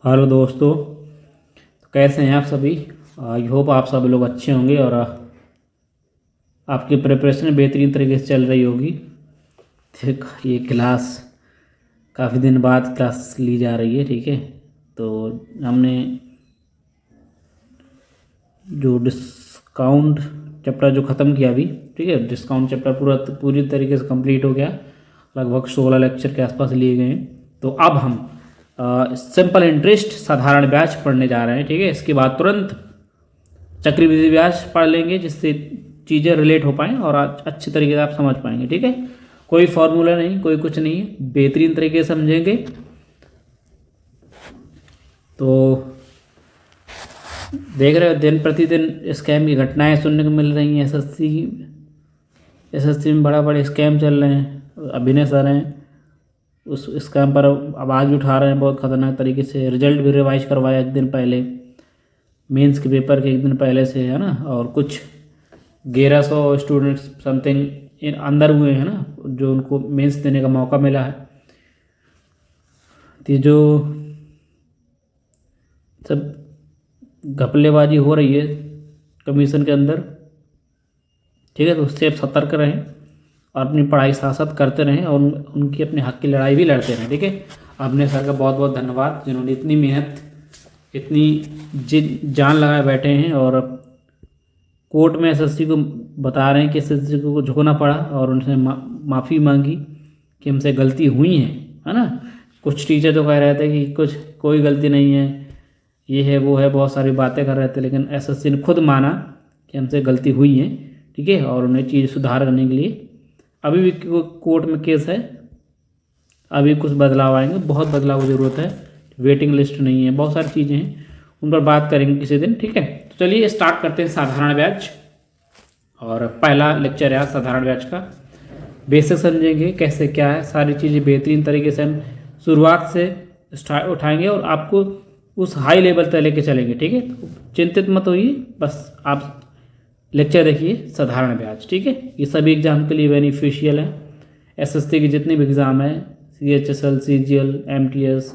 Hello दोस्तों। तो कैसे हैं आप सभी? आई होप आप सब लोग अच्छे होंगे और आपकी प्रिपरेशन बेहतरीन तरीके से चल रही होगी। ठीक, ये क्लास काफ़ी दिन बाद क्लास ली जा रही है, ठीक है। तो हमने जो डिस्काउंट चैप्टर जो ख़त्म किया अभी, ठीक है, डिस्काउंट चैप्टर पूरी तरीके से कंप्लीट हो गया। लगभग 16 लेक्चर के आसपास लिए गए हैं। तो अब हम सिंपल इंटरेस्ट साधारण ब्याज पढ़ने जा रहे हैं, ठीक है। इसके बाद तुरंत चक्रवृद्धि ब्याज पढ़ लेंगे, जिससे चीज़ें रिलेट हो पाएँ और अच्छी तरीके से आप समझ पाएंगे, ठीक है। कोई फॉर्मूला नहीं, कोई कुछ नहीं, बेहतरीन तरीके से समझेंगे। तो देख रहे हो, दिन प्रतिदिन स्कैम की घटनाएं सुनने को मिल रही हैं। एसएससी में बड़ा बड़े स्कैम चल रहे हैं। अभिनय सर हैं, उस स्कैम पर आवाज़ भी उठा रहे हैं बहुत ख़तरनाक तरीके से। रिजल्ट भी रिवाइज करवाया एक दिन पहले, मेंस के पेपर के एक दिन पहले से, है ना। और कुछ 1100 स्टूडेंट्स समथिंग अंदर हुए हैं ना, जो उनको मेंस देने का मौका मिला है। तो जो सब घपलेबाजी हो रही है कमीशन के अंदर, ठीक है, तो उससे आप सतर्क रहें और अपनी पढ़ाई साथ साथ करते रहें और उनकी अपने हक की लड़ाई भी लड़ते रहें, ठीक है। अपने सर का बहुत बहुत धन्यवाद, जिन्होंने इतनी मेहनत, इतनी जान लगाए बैठे हैं और कोर्ट में एसएससी को बता रहे हैं कि एसएससी को झुकना पड़ा और उनसे माफ़ी मांगी कि हमसे गलती हुई है ना। कुछ टीचर तो कह रहे थे कि कोई गलती नहीं है, ये है वो है, बहुत सारी बातें कर रहे थे, लेकिन एसएससी ने खुद माना कि हमसे गलती हुई है, ठीक है। और उन्हें चीज़ सुधार करने के लिए अभी भी कोर्ट में केस है। अभी कुछ बदलाव आएंगे, बहुत बदलाव की ज़रूरत है। वेटिंग लिस्ट नहीं है, बहुत सारी चीज़ें हैं, उन पर बात करेंगे किसी दिन, ठीक है। तो चलिए स्टार्ट करते हैं साधारण ब्याज। और पहला लेक्चर है आज साधारण ब्याज का। बेसिक समझेंगे कैसे क्या है, सारी चीज़ें बेहतरीन तरीके से हम शुरुआत से उठाएंगे और आपको उस हाई लेवल तक लेके चलेंगे, ठीक है। तो चिंतित मत होइए, बस आप लेक्चर देखिए साधारण ब्याज, ठीक है। ये सभी एग्जाम के लिए बेनिफिशियल है। एसएससी के जितने भी एग्ज़ाम हैं, CHSL, CGL, MTS,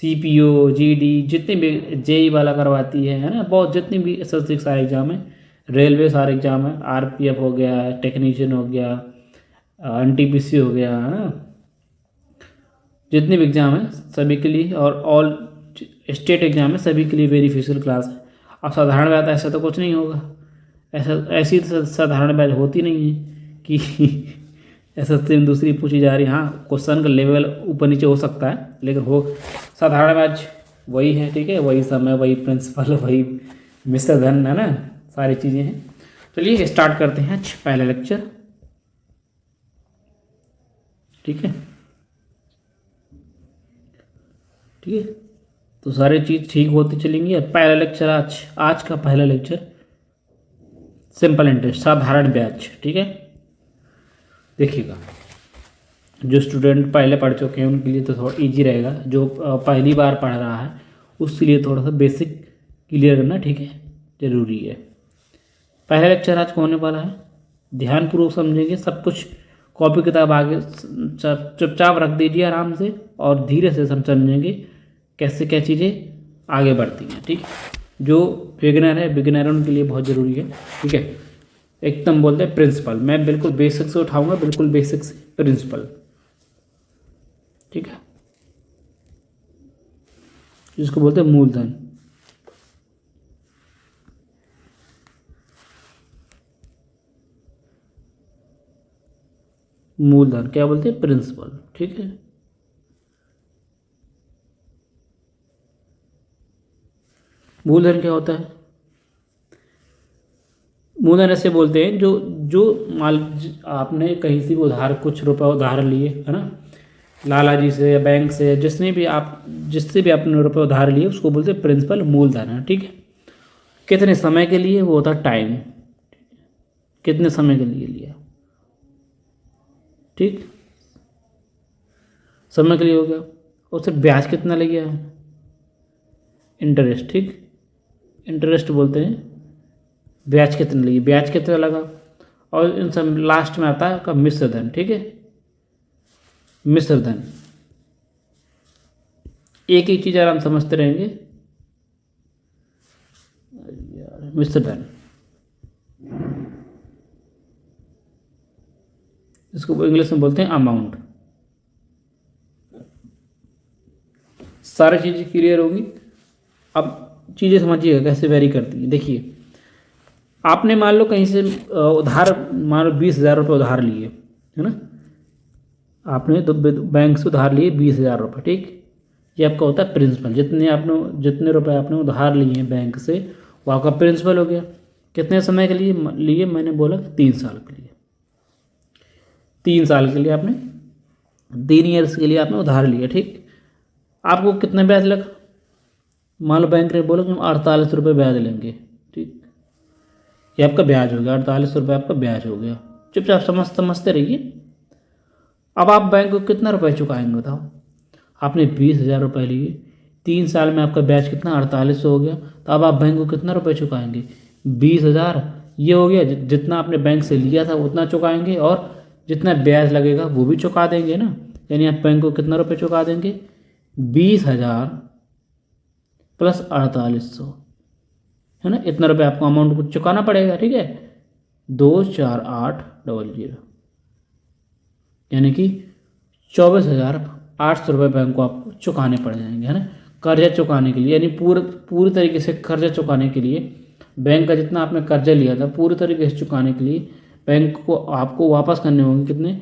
CPO, GD, जितने भी जेई वाला करवाती है ना, बहुत जितने भी एसएससी के सारे एग्जाम हैं, रेलवे सारे एग्जाम हैं, आरपीएफ हो गया, टेक्नीशियन हो गया, एनटीपीसी हो गया, है ना, जितने भी एग्ज़ाम हैं सभी के लिए, और ऑल स्टेट एग्जाम है सभी के लिए बेनिफिशियल क्लास है। और साधारण ब्याज ऐसा तो कुछ नहीं होगा, ऐसी साधारण ब्याज होती नहीं है कि एसएससी में दूसरी पूछी जा रही है। हाँ, क्वेश्चन का लेवल ऊपर नीचे हो सकता है, लेकिन वो साधारण ब्याज वही है, ठीक है। वही समय, वही प्रिंसिपल, वही मिश्र धन, है ना, सारी चीज़ें हैं। चलिए स्टार्ट करते हैं आज पहला लेक्चर, ठीक है। ठीक है, तो सारी चीज़ ठीक होती चलेंगी। पहला लेक्चर आज का पहला लेक्चर सिंपल इंटरेस्ट साधारण ब्याज, ठीक है। देखिएगा, जो स्टूडेंट पहले पढ़ चुके हैं उनके लिए तो थोड़ा इजी रहेगा, जो पहली बार पढ़ रहा है उसके लिए थोड़ा सा बेसिक क्लियर करना, ठीक है, ज़रूरी है। पहला लेक्चर आज को होने वाला है, ध्यानपूर्वक समझेंगे सब कुछ। कॉपी किताब आगे चुपचाप रख दीजिए आराम से, और धीरे से समझेंगे कैसे क्या चीज़ें आगे बढ़ती हैं, ठीक है। जो बिगिनर है, बिगिनर उनके लिए बहुत ज़रूरी है, ठीक है। एकदम बोलते हैं प्रिंसिपल, मैं बिल्कुल बेसिक से उठाऊंगा, बिल्कुल बेसिक से प्रिंसिपल, ठीक है, जिसको बोलते हैं मूलधन। मूलधन क्या बोलते हैं? प्रिंसिपल, ठीक है। मूलधन क्या होता है? मूलधन ऐसे बोलते हैं जो जो माल आपने कहीं से भी उधार, कुछ रुपए उधार लिए, है ना, लाला जी से या बैंक से, जिससे भी आपने रुपए उधार लिए, उसको बोलते हैं प्रिंसिपल, मूलधन है, ठीक है। कितने समय के लिए? वो होता है टाइम, कितने समय के लिए लिया, ठीक, समय के लिए हो गया। और सिर्फ ब्याज कितना लग गया है? इंटरेस्ट, ठीक, इंटरेस्ट बोलते हैं ब्याज कितने लगी, ब्याज कितना लगा। और इन सब लास्ट में आता है आपका मिश्र धन, ठीक है, मिश्र धन। एक ही चीज़ आराम समझते रहेंगे, मिस्टर धन, इसको इंग्लिश में बोलते हैं अमाउंट। सारी चीज़ें क्लियर होगी। अब चीज़ें समझिएगा कैसे वेरी करती है। देखिए, आपने मान लो कहीं से उधार, मान लो 20,000 रुपये उधार लिए, है ना, आपने तो बैंक से उधार लिए 20,000 रुपये, ठीक। ये आपका होता है प्रिंसिपल। जितने रुपए आपने उधार लिए हैं बैंक से, वो आपका प्रिंसिपल हो गया। कितने समय के लिए मैंने बोला 3 साल के लिए। 3 साल के लिए आपने, 3 ईयर्स के लिए आपने उधार लिया, ठीक। आपको कितना ब्याज लगा, मान लो बैंक ने बोला कि हम 48 रुपये ब्याज लेंगे, ठीक। ये आपका ब्याज हो गया, 48 रुपये आपका ब्याज हो गया। चुपचाप समझते रहिए। अब आप बैंक को कितना रुपए चुकाएंगे बताओ। आपने 20,000 रुपये लिए, 3 साल में आपका ब्याज कितना, 4800 हो गया। तो अब आप बैंक को कितना रुपए चुकाएंगे, 20,000। ये हो गया, जितना आपने बैंक से लिया था उतना चुकाएंगे, और जितना ब्याज लगेगा वो भी चुका देंगे ना। यानी आप बैंक को कितना रुपए चुका देंगे, 20,000 प्लस 4800, है ना। इतना रुपये आपको अमाउंट को चुकाना पड़ेगा, ठीक है। 24800, यानी कि 24,800 रुपये बैंक को आपको चुकाने पड़ जाएंगे, है ना, कर्जा चुकाने के लिए। यानी पूरी तरीके से कर्जा चुकाने के लिए, बैंक का जितना आपने कर्जा लिया था पूरी तरीके से चुकाने के लिए बैंक को आपको वापस करने होंगे कितने,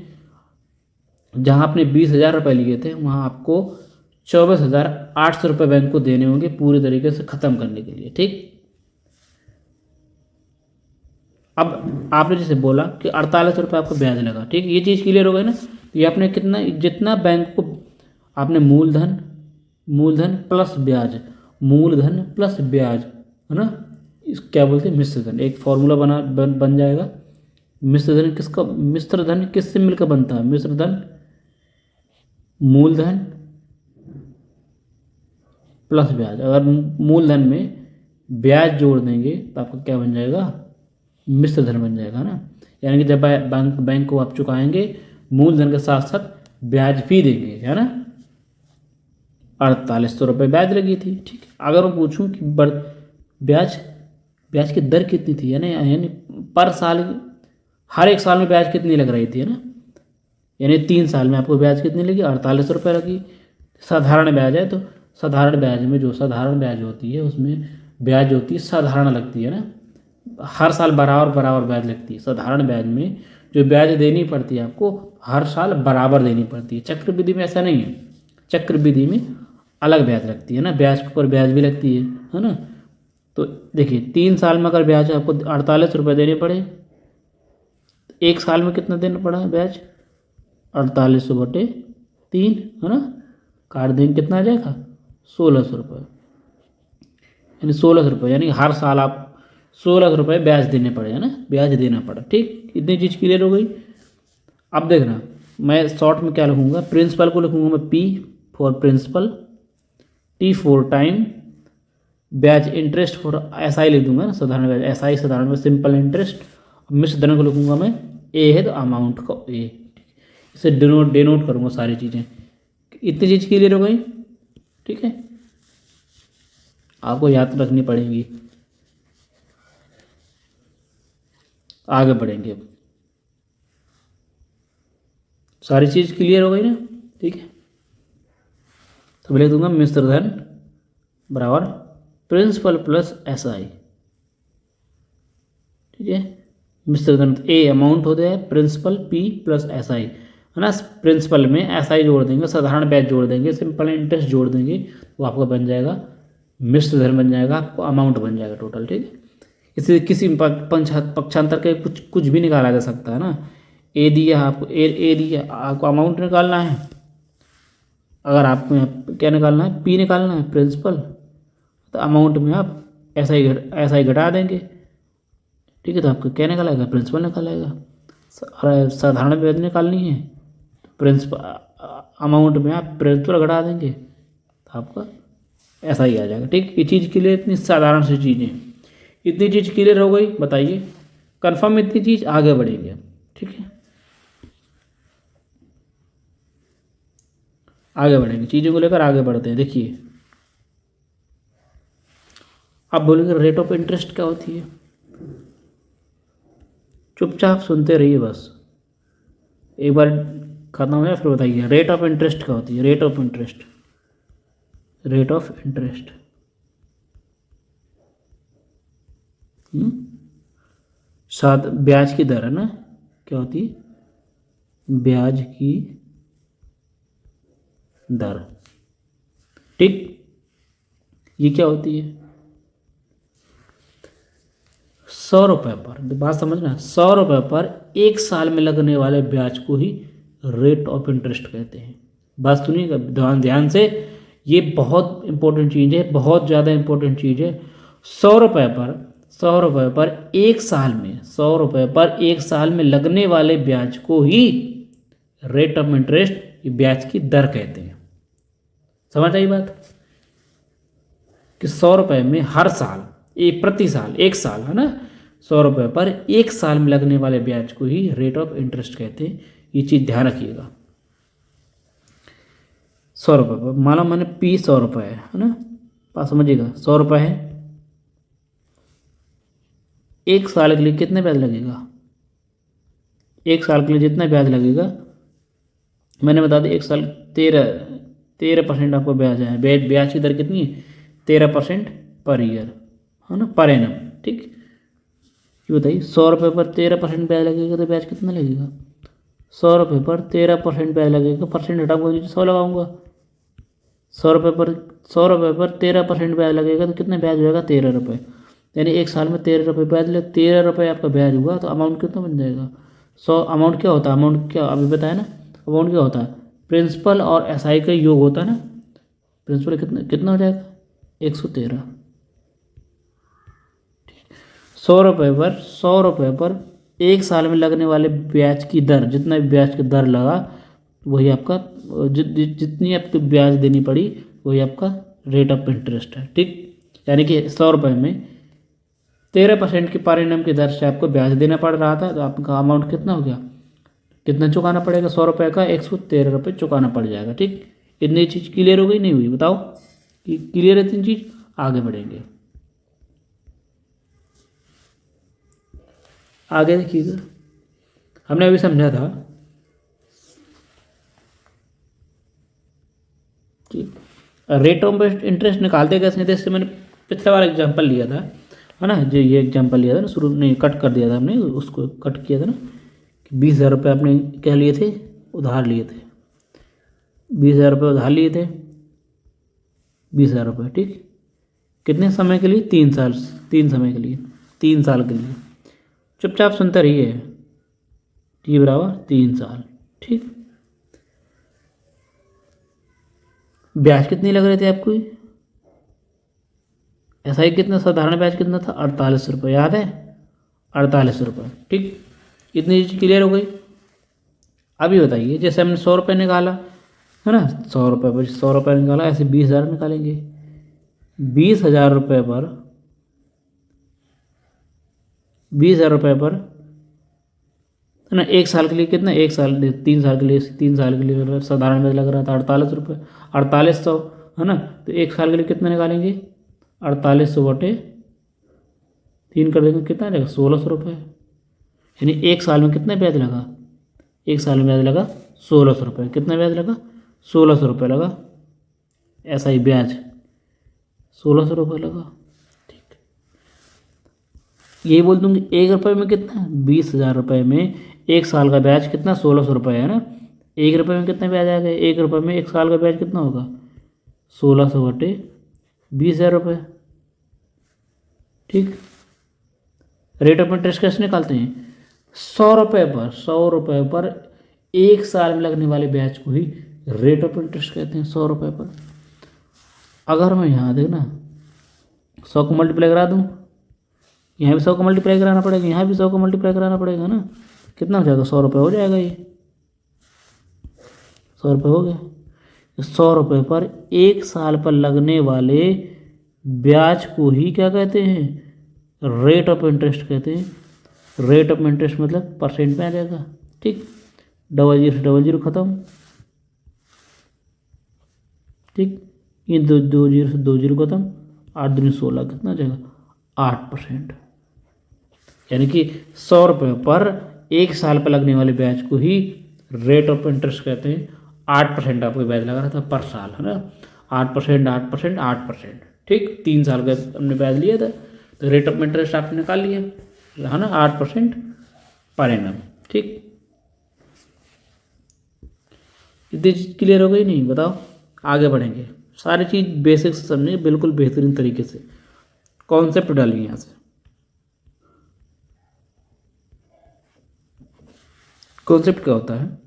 जहाँ आपने 20,000 रुपये लिए थे वहाँ आपको 24,800 रुपये बैंक को देने होंगे पूरी तरीके से ख़त्म करने के लिए, ठीक। अब आपने जैसे बोला कि 48 रुपये आपको ब्याज लगा, ठीक। ये चीज़ क्लियर हो गई ना। ये आपने कितना, जितना बैंक को आपने मूलधन प्लस ब्याज, मूलधन प्लस ब्याज, है ना, इस क्या बोलते हैं, मिश्र धन। एक फॉर्मूला बन जाएगा। मिश्र धन किससे मिलकर बनता है, मिश्र धन मूलधन प्लस ब्याज। अगर मूलधन में ब्याज जोड़ देंगे तो आपका क्या बन जाएगा, मिश्र धन बन जाएगा ना। यानी कि जब बैंक को आप चुकाएंगे मूलधन के साथ साथ ब्याज भी देंगे, है ना। 4800 रुपये ब्याज लगी थी, ठीक। अगर मैं पूछूं कि ब्याज की दर कितनी थी, यानी पर साल, हर एक साल में ब्याज कितनी लग रही थी, है ना। यानी 3 साल में आपको ब्याज कितनी लगी, 4800 रुपये लगी। साधारण ब्याज है तो साधारण ब्याज में, जो साधारण ब्याज होती है उसमें ब्याज होती है साधारण लगती है ना, हर साल बराबर ब्याज लगती है। साधारण ब्याज में जो ब्याज देनी पड़ती है आपको हर साल बराबर देनी पड़ती है। चक्रवृद्धि में ऐसा नहीं है, चक्रवृद्धि में अलग ब्याज लगती है ना, ब्याज के ऊपर ब्याज भी लगती है ना। तो देखिए 3 साल में अगर ब्याज आपको 48 रुपये देने पड़े, 1 साल में कितना देना पड़ा ब्याज, 4800/3, है ना। काट देंगे कितना आ जाएगा, 1600 रुपये। यानी 1600 रुपये, यानी हर साल आप 1600 रुपये ब्याज देने पड़े, है ना, ब्याज देना पड़ा, ठीक। इतनी चीज़ क्लियर हो गई। अब देखना, मैं शॉर्ट में क्या लिखूँगा, प्रिंसिपल को लिखूँगा मैं P for principal, T for time, ब्याज इंटरेस्ट फॉर SI लिख दूंगा ना, साधारण ब्याज SI, साधारण में सिंपल इंटरेस्ट। मिश्र धन को लिखूँगा मैं A है तो अमाउंट का A, इसे डिनोट करूँगा सारी चीज़ें। इतनी चीज़ क्लियर हो गई, ठीक है। आपको याद रखनी पड़ेंगी। आगे बढ़ेंगे, अब सारी चीज़ क्लियर हो गई ना, ठीक है। तो लिख दूंगा मिश्र धन बराबर प्रिंसिपल प्लस SI, ठीक है। मिश्र धन A अमाउंट होता है, प्रिंसिपल P प्लस SI, है ना। प्रिंसिपल में SI जोड़ देंगे, साधारण ब्याज जोड़ देंगे, सिंपल इंटरेस्ट जोड़ देंगे, वो आपका बन जाएगा मिश्र धन बन जाएगा, आपको अमाउंट बन जाएगा टोटल, ठीक है। इससे किसी पक्षांतर के कुछ भी निकाला जा सकता है ना। ए दिया आपको, ए दिया आपको, अमाउंट निकालना है। अगर आपको यहाँ क्या निकालना है, P निकालना है प्रिंसिपल, तो अमाउंट में आप SI घटा देंगे, ठीक है। तो आपको क्या निकालेगा, प्रिंसिपल निकालेगा। साधारण ब्याज निकालनी है, प्रिंसिपल अमाउंट में आप प्रिंसिपल घटा देंगे तो आपका SI आ जाएगा, ठीक। ये चीज़ के लिए इतनी साधारण सी चीज़ें, इतनी चीज़ क्लियर हो गई, बताइए कंफर्म इतनी चीज़, आगे बढ़ेंगे, ठीक है। आगे बढ़ेंगे, चीज़ों को लेकर आगे बढ़ते हैं। देखिए आप बोलेंगे रेट ऑफ इंटरेस्ट क्या होती है, चुपचाप सुनते रहिए बस, एक बार खत्म हो जाए फिर बताइए रेट ऑफ इंटरेस्ट क्या होती है। Rate of interest, rate of interest साथ ब्याज की दर है ना, क्या होती है, ब्याज की दर। ठीक, ये क्या होती है, 100 रुपये पर, बात समझना, 100 रुपये पर 1 साल में लगने वाले ब्याज को ही रेट ऑफ इंटरेस्ट कहते हैं। बात सुनिएगा ध्यान ध्यान से, ये बहुत इंपॉर्टेंट चीज़ है, बहुत ज़्यादा इंपॉर्टेंट चीज़ है। 100 रुपये पर, 100 रुपये पर 1 साल में, 100 रुपये पर 1 साल में लगने वाले ब्याज को ही रेट ऑफ इंटरेस्ट, ब्याज की दर कहते हैं। समझ आई बात, कि 100 रुपये में हर साल, एक प्रति साल, 1 साल है ना, 100 रुपये पर 1 साल में लगने वाले ब्याज को ही रेट ऑफ इंटरेस्ट कहते हैं। ये चीज़ ध्यान रखिएगा। 100 रुपये पर मान लो मैंने पी 100 रुपये है ना, बात समझिएगा, 100 रुपये है, 1 साल के लिए कितने ब्याज लगेगा, 1 साल के लिए जितना ब्याज लगेगा मैंने बता दिया, 1 साल 13% आपको ब्याज है। ब्याज की दर कितनी है, 13% पर ईयर है ना, पर एनम। ठीक, ये बताइए 100 रुपये पर 13% ब्याज लगेगा तो ब्याज कितना लगेगा, 100 रुपये पर 13% ब्याज लगेगा, परसेंट हटाऊंगा तो 100 लगाऊंगा। 100 रुपये पर 13% ब्याज लगेगा तो कितना ब्याज होगा, 13 रुपये, यानी 1 साल में 13 रुपये ब्याज ले, 13 रुपये आपका ब्याज हुआ तो अमाउंट कितना बन जाएगा, 100। अमाउंट क्या होता है, अमाउंट क्या अभी बताया ना, अमाउंट क्या होता है, प्रिंसिपल और एसआई का योग होता है ना, प्रिंसिपल कितना कितना हो जाएगा, 113। 100 रुपये पर 1 साल में लगने वाले ब्याज की दर, जितना भी ब्याज की दर लगा वही आपका, जितनी आपको ब्याज देनी पड़ी वही आपका रेट ऑफ इंटरेस्ट है। ठीक, यानी कि 100 रुपये में 13% की पर एनम की दर से आपको ब्याज देना पड़ रहा था, तो आपका अमाउंट कितना हो गया, कितना चुकाना पड़ेगा, 100 रुपये का 113 रुपये चुकाना पड़ जाएगा। ठीक, इतनी चीज़ क्लियर हो गई, नहीं हुई, बताओ कि क्लियर है इतनी चीज़, आगे बढ़ेंगे। आगे देखिएगा, हमने अभी समझा था कि रेट ऑफ इंटरेस्ट निकालते कैसे, जैसे मैंने पिछले बार एग्जांपल लिया था है ना, जो ये एग्जांपल लिया था ना, शुरू नहीं कट कर दिया था हमने, उसको कट किया था ना, कि 20,000 रुपये आपने क्या लिए थे, उधार लिए थे, 20,000 रुपये उधार लिए थे, 20,000 रुपये। ठीक, कितने समय के लिए, 3 साल, 3 समय के लिए, 3 साल के लिए, चुपचाप सुनते रहिए, टी बराबर 3 साल। ठीक, ब्याज कितनी लग रहे थे आपको, ऐसा ही कितना, साधारण ब्याज कितना था, 48 रुपये, याद है, 48 रुपये। ठीक, इतनी चीज़ क्लियर हो गई। अभी बताइए, जैसे हमने 100 रुपये निकाला है ना, 100 रुपये पर 100 रुपये निकाला, ऐसे 20,000 निकालेंगे, 20,000 रुपये पर, 20,000 रुपये पर है ना, 1 साल के लिए कितना, 1 साल, 3 साल के लिए, 3 साल के लिए साधारण ब्याज लग रहा था 48 रुपये, 4800 है ना, तो 1 साल के लिए कितना निकालेंगे, 4800 बटे 3 कर देंगे, कितना लगेगा, 1,600 रुपये, यानी 1 साल में कितना ब्याज लगा, 1 साल में ब्याज लगा 1,600 रुपये, कितना ब्याज लगा, 1,600 रुपये लगा, ऐसा ही ब्याज 1,600 रुपये लगा। ठीक, यही बोल दूँगी, 1 रुपये में कितना, 20,000 रुपये में 1 साल का ब्याज कितना, 1,600 रुपये है ना, 1 रुपये में कितना ब्याज आ गया, 1 रुपये में 1 साल का ब्याज कितना होगा, 1,600 बटे 20,000 रुपये। ठीक, रेट ऑफ इंटरेस्ट कैसे निकालते हैं, 100 रुपये पर, 100 रुपये पर 1 साल में लगने वाले ब्याज को ही रेट ऑफ इंटरेस्ट कहते हैं, 100 रुपये पर। अगर मैं यहाँ देखना 100 को मल्टीप्लाई करा दूँ, यहाँ भी 100 को मल्टीप्लाई कराना पड़ेगा, यहाँ भी 100 को मल्टीप्लाई कराना पड़ेगा ना, कितना हो जाएगा, 100 रुपये हो जाएगा, ये 100 रुपये हो गया। 100 रुपये पर 1 साल पर लगने वाले ब्याज को ही क्या कहते हैं, रेट ऑफ इंटरेस्ट कहते हैं। रेट ऑफ इंटरेस्ट मतलब परसेंट में आ जाएगा। ठीक, 00 से 00 खत्म, ठीक, ये दो दो जीरो से दो जीरो खत्म, 8 दूनी 16, कितना जाएगा 8%। यानी कि 100 रुपये पर 1 साल पर लगने वाले ब्याज को ही रेट ऑफ इंटरेस्ट कहते हैं। 8% आपको ब्याज लगा रहा था पर साल, है ना, 8%, 8%, 8%। ठीक, 3 साल का हमने ब्याज लिया था, तो रेट ऑफ इंटरेस्ट आपने निकाल लिया, है ना, 8% पर एनम। ठीक, इतनी चीज़ क्लियर हो गई नहीं? बताओ, आगे बढ़ेंगे, सारी चीज़ बेसिक से समझेंगे बिल्कुल बेहतरीन तरीके से, कॉन्सेप्ट डालिए यहाँ से। कॉन्सेप्ट क्या होता है?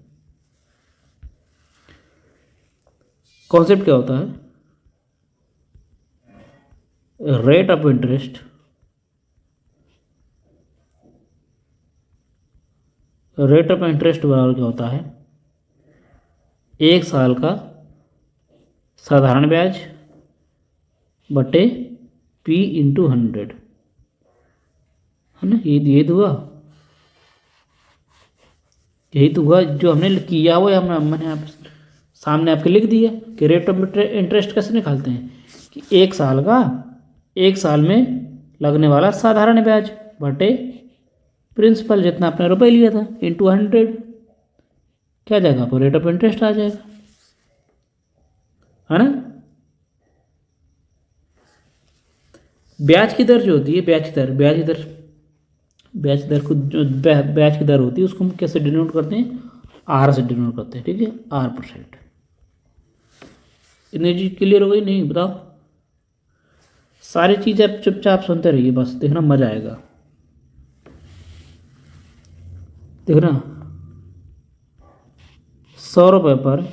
कॉन्सेप्ट क्या होता है? Rate of interest, rate of interest बराबर क्या होता है? 1 साल का साधारण ब्याज बटे P इंटू 100, है ना, ये तो हुआ, यही तो हुआ जो हमने किया हुआ है। मैंने आप सामने आपके लिख दिया कि रेट ऑफ इंटरेस्ट कैसे निकालते हैं, कि 1 साल का, 1 साल में लगने वाला साधारण ब्याज बटे प्रिंसिपल जितना आपने रुपए लिया था इंटू 100, क्या जाएगा आपको रेट ऑफ इंटरेस्ट आ जाएगा, है ना। ब्याज की दर जो होती है, ब्याज दर को, जो ब्याज की दर होती है उसको हम कैसे डिनोट करते हैं? आर से डिनोट करते हैं। ठीक है, R%। इतनी चीज क्लियर हो गई नहीं? बताओ, सारी चीज़ आप चुपचाप सुनते रहिए, बस देखना मजा आएगा। देखना, 100 रुपये पर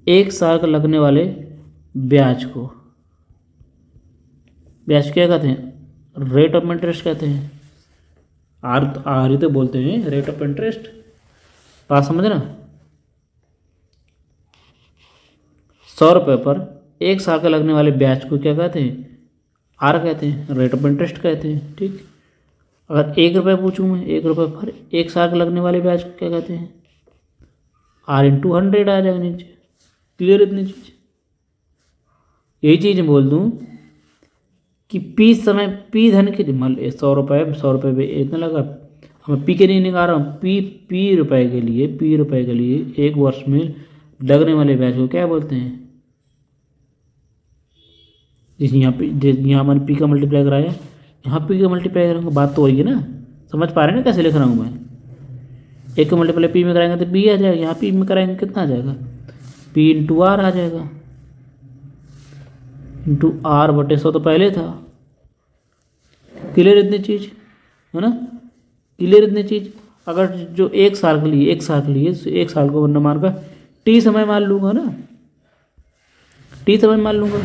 1 साल का लगने वाले ब्याज को, ब्याज क्या कहते हैं? रेट ऑफ इंटरेस्ट कहते हैं। आर ही तो बोलते हैं, रेट ऑफ इंटरेस्ट। बात समझना, 100 रुपये पर 1 साल का लगने वाले ब्याज को क्या कहते हैं? आर कहते हैं, रेट ऑफ इंटरेस्ट कहते हैं। ठीक, अगर 1 रुपये पूछूँ मैं, 1 रुपये पर 1 साल का लगने वाले ब्याज को क्या कहते हैं? R इंटू 100 आ जाएगा नीचे। क्लियर इतनी चीज? यही चीज मैं बोल दूँ कि P समय, P धन के, मान 100 रुपये पे इतना लगा, मैं P के नहीं निकाल रहा हूँ, P रुपए के लिए 1 वर्ष में लगने वाले ब्याज को क्या बोलते हैं? जैसे यहाँ मैंने P का मल्टीप्लाई कराया, यहाँ P का मल्टीप्लाई करूँगा, बात तो वही है ना। समझ पा रहे हैं ना कैसे लिख रहा हूँ मैं? 1 का मल्टीप्लाई P में कराएंगे तो B आ जाएगा, यहाँ P में कराएंगे कितना आ जाएगा? P इंटू आर आ जाएगा, इंटू R बटे 100 तो पहले था। क्लियर इतनी चीज, है ना? क्लियर इतनी चीज। अगर जो 1 साल के लिए 1 साल को वरना मार का T समय मान लूंगा ना, T समय मान लूंगा,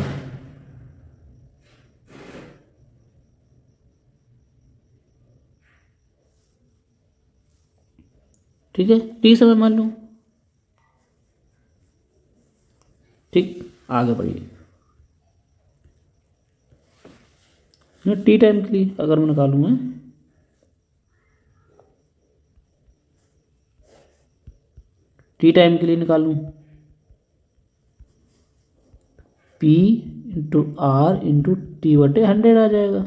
ठीक है, T समय मान लूँ। ठीक, आगे बढ़िए ना। T टाइम के लिए अगर मैं निकालूंगा, T टाइम के लिए निकालूँ, P into R into T बटे 100 आ जाएगा।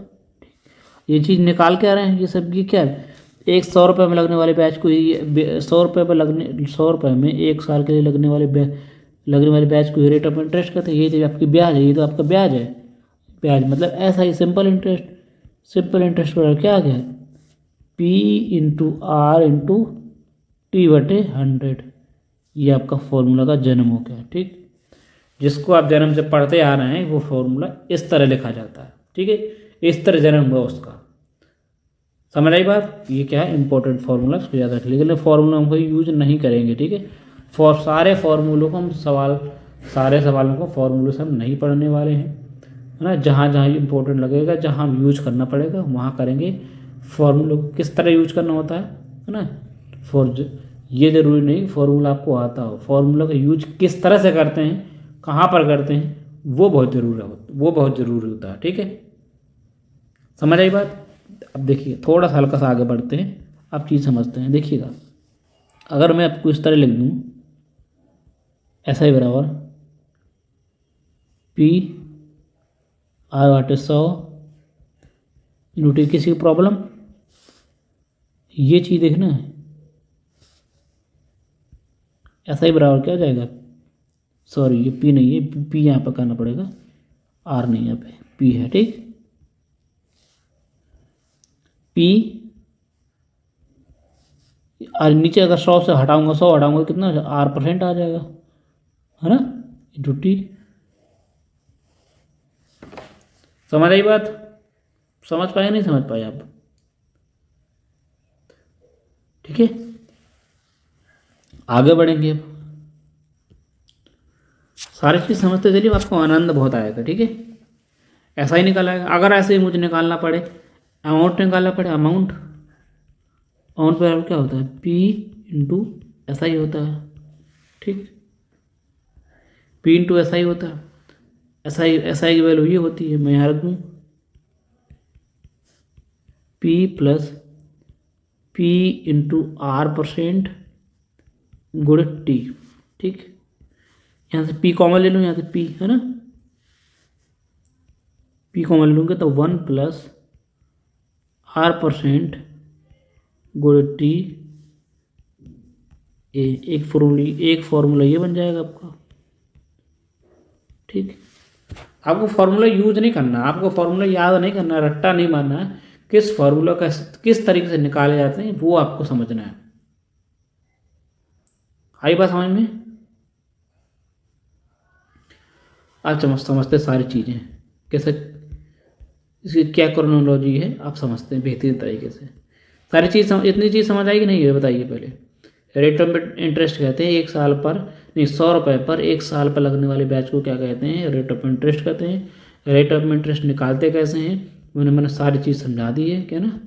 ये चीज़ निकाल के आ रहे हैं, ये सब ये क्या है? 100 रुपये में लगने वाले ब्याज को ही 100 रुपये में 1 साल के लिए लगने वाले ब्याज को ही रेट ऑफ इंटरेस्ट कहते हैं। ये जो आपकी ब्याज है, ये तो आपका ब्याज है। ब्याज मतलब ऐसा ही सिंपल इंटरेस्ट पर क्या आ गया? P into R into T बटे 100। ये आपका फॉर्मूला का जन्म हो गया। ठीक, जिसको आप जन्म से पढ़ते आ रहे हैं वो फॉर्मूला इस तरह लिखा जाता है। ठीक है, इस तरह जन्म हुआ उसका। समझ आई बात? ये क्या है? इंपॉर्टेंट फार्मूला, इसको याद रख लीजिए। लेकिन फार्मूला हम कोई यूज नहीं करेंगे। ठीक है, सारे फार्मूलों को हम सारे सवालों को फार्मूलों से हम नहीं पढ़ने वाले हैं, है ना। जहाँ जहाँ इंपॉर्टेंट लगेगा, जहाँ हम यूज करना पड़ेगा वहाँ करेंगे। फार्मूलों को किस तरह यूज करना होता है ना। ये ज़रूरी नहीं फार्मूला आपको आता हो, फार्मूला का यूज किस तरह से करते हैं, कहाँ पर करते हैं, वो बहुत ज़रूरी होता है। ठीक है, समझ आई बात? अब देखिए, थोड़ा सा हल्का सा आगे बढ़ते हैं, आप चीज़ समझते हैं। देखिएगा, अगर मैं आपको इस तरह लिख दूँ, ऐसा ही बराबर पी आर बटे 100 इंटू टी। किसी की प्रॉब्लम ये चीज़ देखना है, ऐसा ही बराबर क्या हो जाएगा, सॉरी ये पी नहीं है, पी यहाँ पर करना पड़ेगा, आर नहीं यहाँ पे पी है, ठीक। पी और नीचे अगर 100 से हटाऊंगा, 100 हटाऊंगा कितना आर % आ जाएगा, है ना, इंटू टी। समझ आई बात, समझ पाए नहीं समझ पाए आप, ठीक है। आगे बढ़ेंगे अब, सारी चीज़ समझते चलिए, आपको आनंद बहुत आएगा, ठीक है। ऐसा ही निकाला है, अगर ऐसे ही मुझे निकालना पड़े, अमाउंट निकालना पड़े, अमाउंट पर क्या होता है, पी इंटू ऐसा ही होता है, ठीक। पी इंटू ऐसा ही होता है, ऐसा ही की वैल्यू ये होती है, मैं यहाँ रख दूँ P plus P into R % गुणे टी, ठीक। यहाँ से पी कॉमन ले लूँ, यहाँ से पी है ना, पी कॉमन ले लूँगे तो 1 प्लस आर % गुणे टी, एक फॉर्मूला ये बन जाएगा आपका, ठीक। आपको फार्मूला यूज नहीं करना, आपको फार्मूला याद नहीं करना, रट्टा नहीं मारना है, किस फार्मूला का किस तरीके से निकाले जाते हैं वो आपको समझना है। आई बात समझ में, आप समझते सारी चीज़ें कैसे, इसकी क्या क्रोनोलॉजी है आप समझते हैं बेहतरीन तरीके से, सारी चीज़ इतनी चीज़ समझ आएगी नहीं है, बताइए पहले। रेट ऑफ इंटरेस्ट कहते हैं 1 साल पर, नहीं 100 रुपये पर 1 साल पर लगने वाले ब्याज को क्या कहते हैं, रेट ऑफ इंटरेस्ट कहते हैं। रेट ऑफ इंटरेस्ट निकालते कैसे हैं मैंने सारी चीज़ समझा दी है, क्या ना,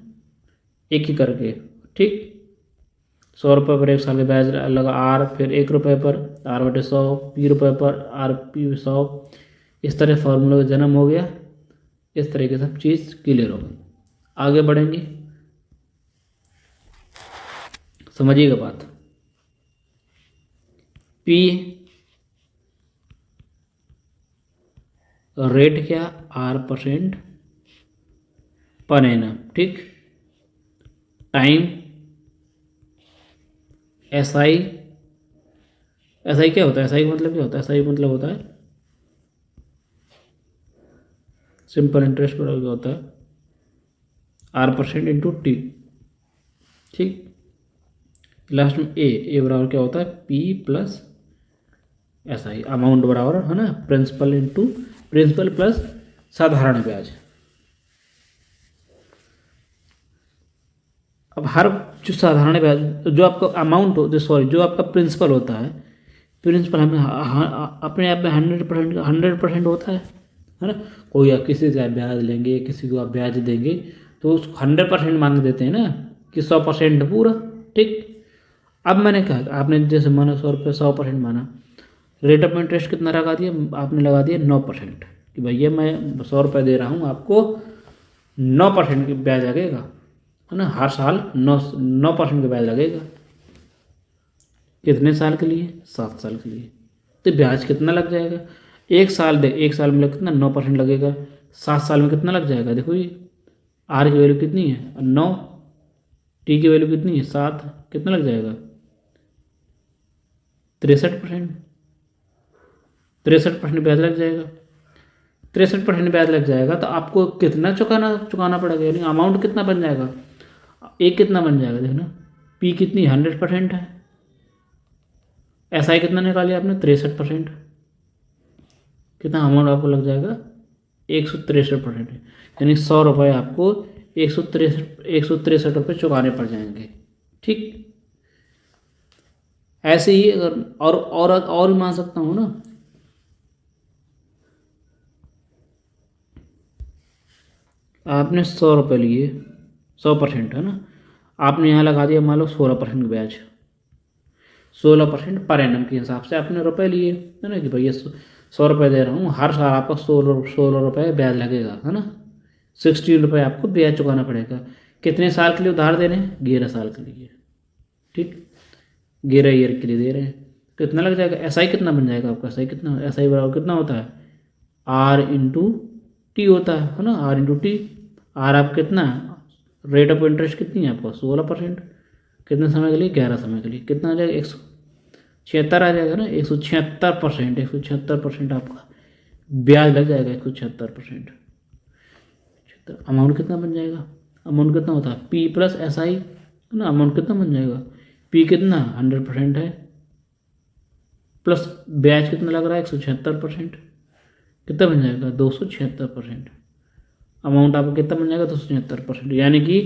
एक ही करके, ठीक। 100 रुपये पर 1 साल के ब्याज लगा आर, फिर 1 रुपये पर आर बटे 100, पी रुपये पर आर पी 100, इस तरह फार्मूला का जन्म हो गया, इस तरह की सब चीज़ क्लियर हो गई। आगे बढ़ेंगे, समझिएगा बात। पी रेट क्या, R% पर एनम, ठीक। टाइम SI, SI क्या होता है, SI मतलब क्या होता है, SI मतलब होता है सिंपल इंटरेस्ट पर क्या होता है R% इंटू टी, ठीक। लास्ट में ए बराबर क्या होता है P प्लस SI, अमाउंट बराबर है ना प्रिंसिपल इंटू प्रिंसिपल प्लस साधारण ब्याज। अब हर जो साधारण ब्याज, जो आपका अमाउंट हो, सॉरी जो आपका प्रिंसिपल होता है, प्रिंसिपल हमें अपने आप में 100% होता है ना। कोई आप किसी से ब्याज लेंगे, किसी को आप ब्याज देंगे तो उसको 100% मान देते हैं ना, कि 100% पूरा, ठीक। अब मैंने कहा, आपने जैसे माना 100 रुपये 100% माना, रेट ऑफ इंटरेस्ट कितना लगा दिया आपने, लगा दिया 9%, कि भैया मैं 100 रुपये दे रहा हूँ आपको, 9% की ब्याज लगेगा, है ना, हर साल 9% का ब्याज लगेगा। कितने साल के लिए, 7 साल के लिए। तो ब्याज कितना लग जाएगा, 1 साल में कितना 9% लगेगा, 7 साल में कितना लग जाएगा, देखो ये आर की वैल्यू कितनी है 9, टी की वैल्यू कितनी है 7, कितना लग जाएगा 63%, 63% ब्याज लग जाएगा। 63% ब्याज लग जाएगा तो आपको कितना चुकाना पड़ेगा, यानी अमाउंट कितना बन जाएगा, एक कितना बन जाएगा देखना, पी कितनी 100% है, SI कितना निकालिए आपने 63%, कितना अमाउंट आपको लग जाएगा 163%, यानी 100 रुपये आपको 163 रुपये चुकाने पड़ जाएंगे, ठीक। ऐसे ही अगर और मान सकता हूँ ना, आपने 100 रुपये लिए, 100% है ना, आपने यहाँ लगा दिया मान लो 16% ब्याज, 16% पर एनम के हिसाब से आपने रुपए लिए, है ना, कि भैया 100 रुपये दे रहा हूँ, हर साल आपका 16 रुपये ब्याज लगेगा, है ना, 16 रुपये आपको ब्याज चुकाना पड़ेगा। कितने साल के लिए उधार दे रहे हैं, 11 साल के लिए, ठीक, 11 ईयर के लिए दे रहे हैं, कितना लग जाएगा, SI कितना बन जाएगा आपका, SI कितना, SI बराबर कितना होता है आर इंटू टी होता है ना, आर इंटू टी। आर आप कितना, रेट ऑफ इंटरेस्ट कितनी है आपको 16%, कितने समय के लिए 11 समय के लिए, कितना आ जाएगा 176 आ जाएगा ना, 176%, 176% आपका ब्याज लग जाएगा, 176%। अमाउंट कितना बन जाएगा, अमाउंट कितना होता है पी प्लस एस आई है ना, अमाउंट कितना बन जाएगा, पी कितना 100% है, प्लस ब्याज कितना लग रहा है 176%, कितना बन जाएगा 276%। अमाउंट आपका कितना बन जाएगा 276%। यानी कि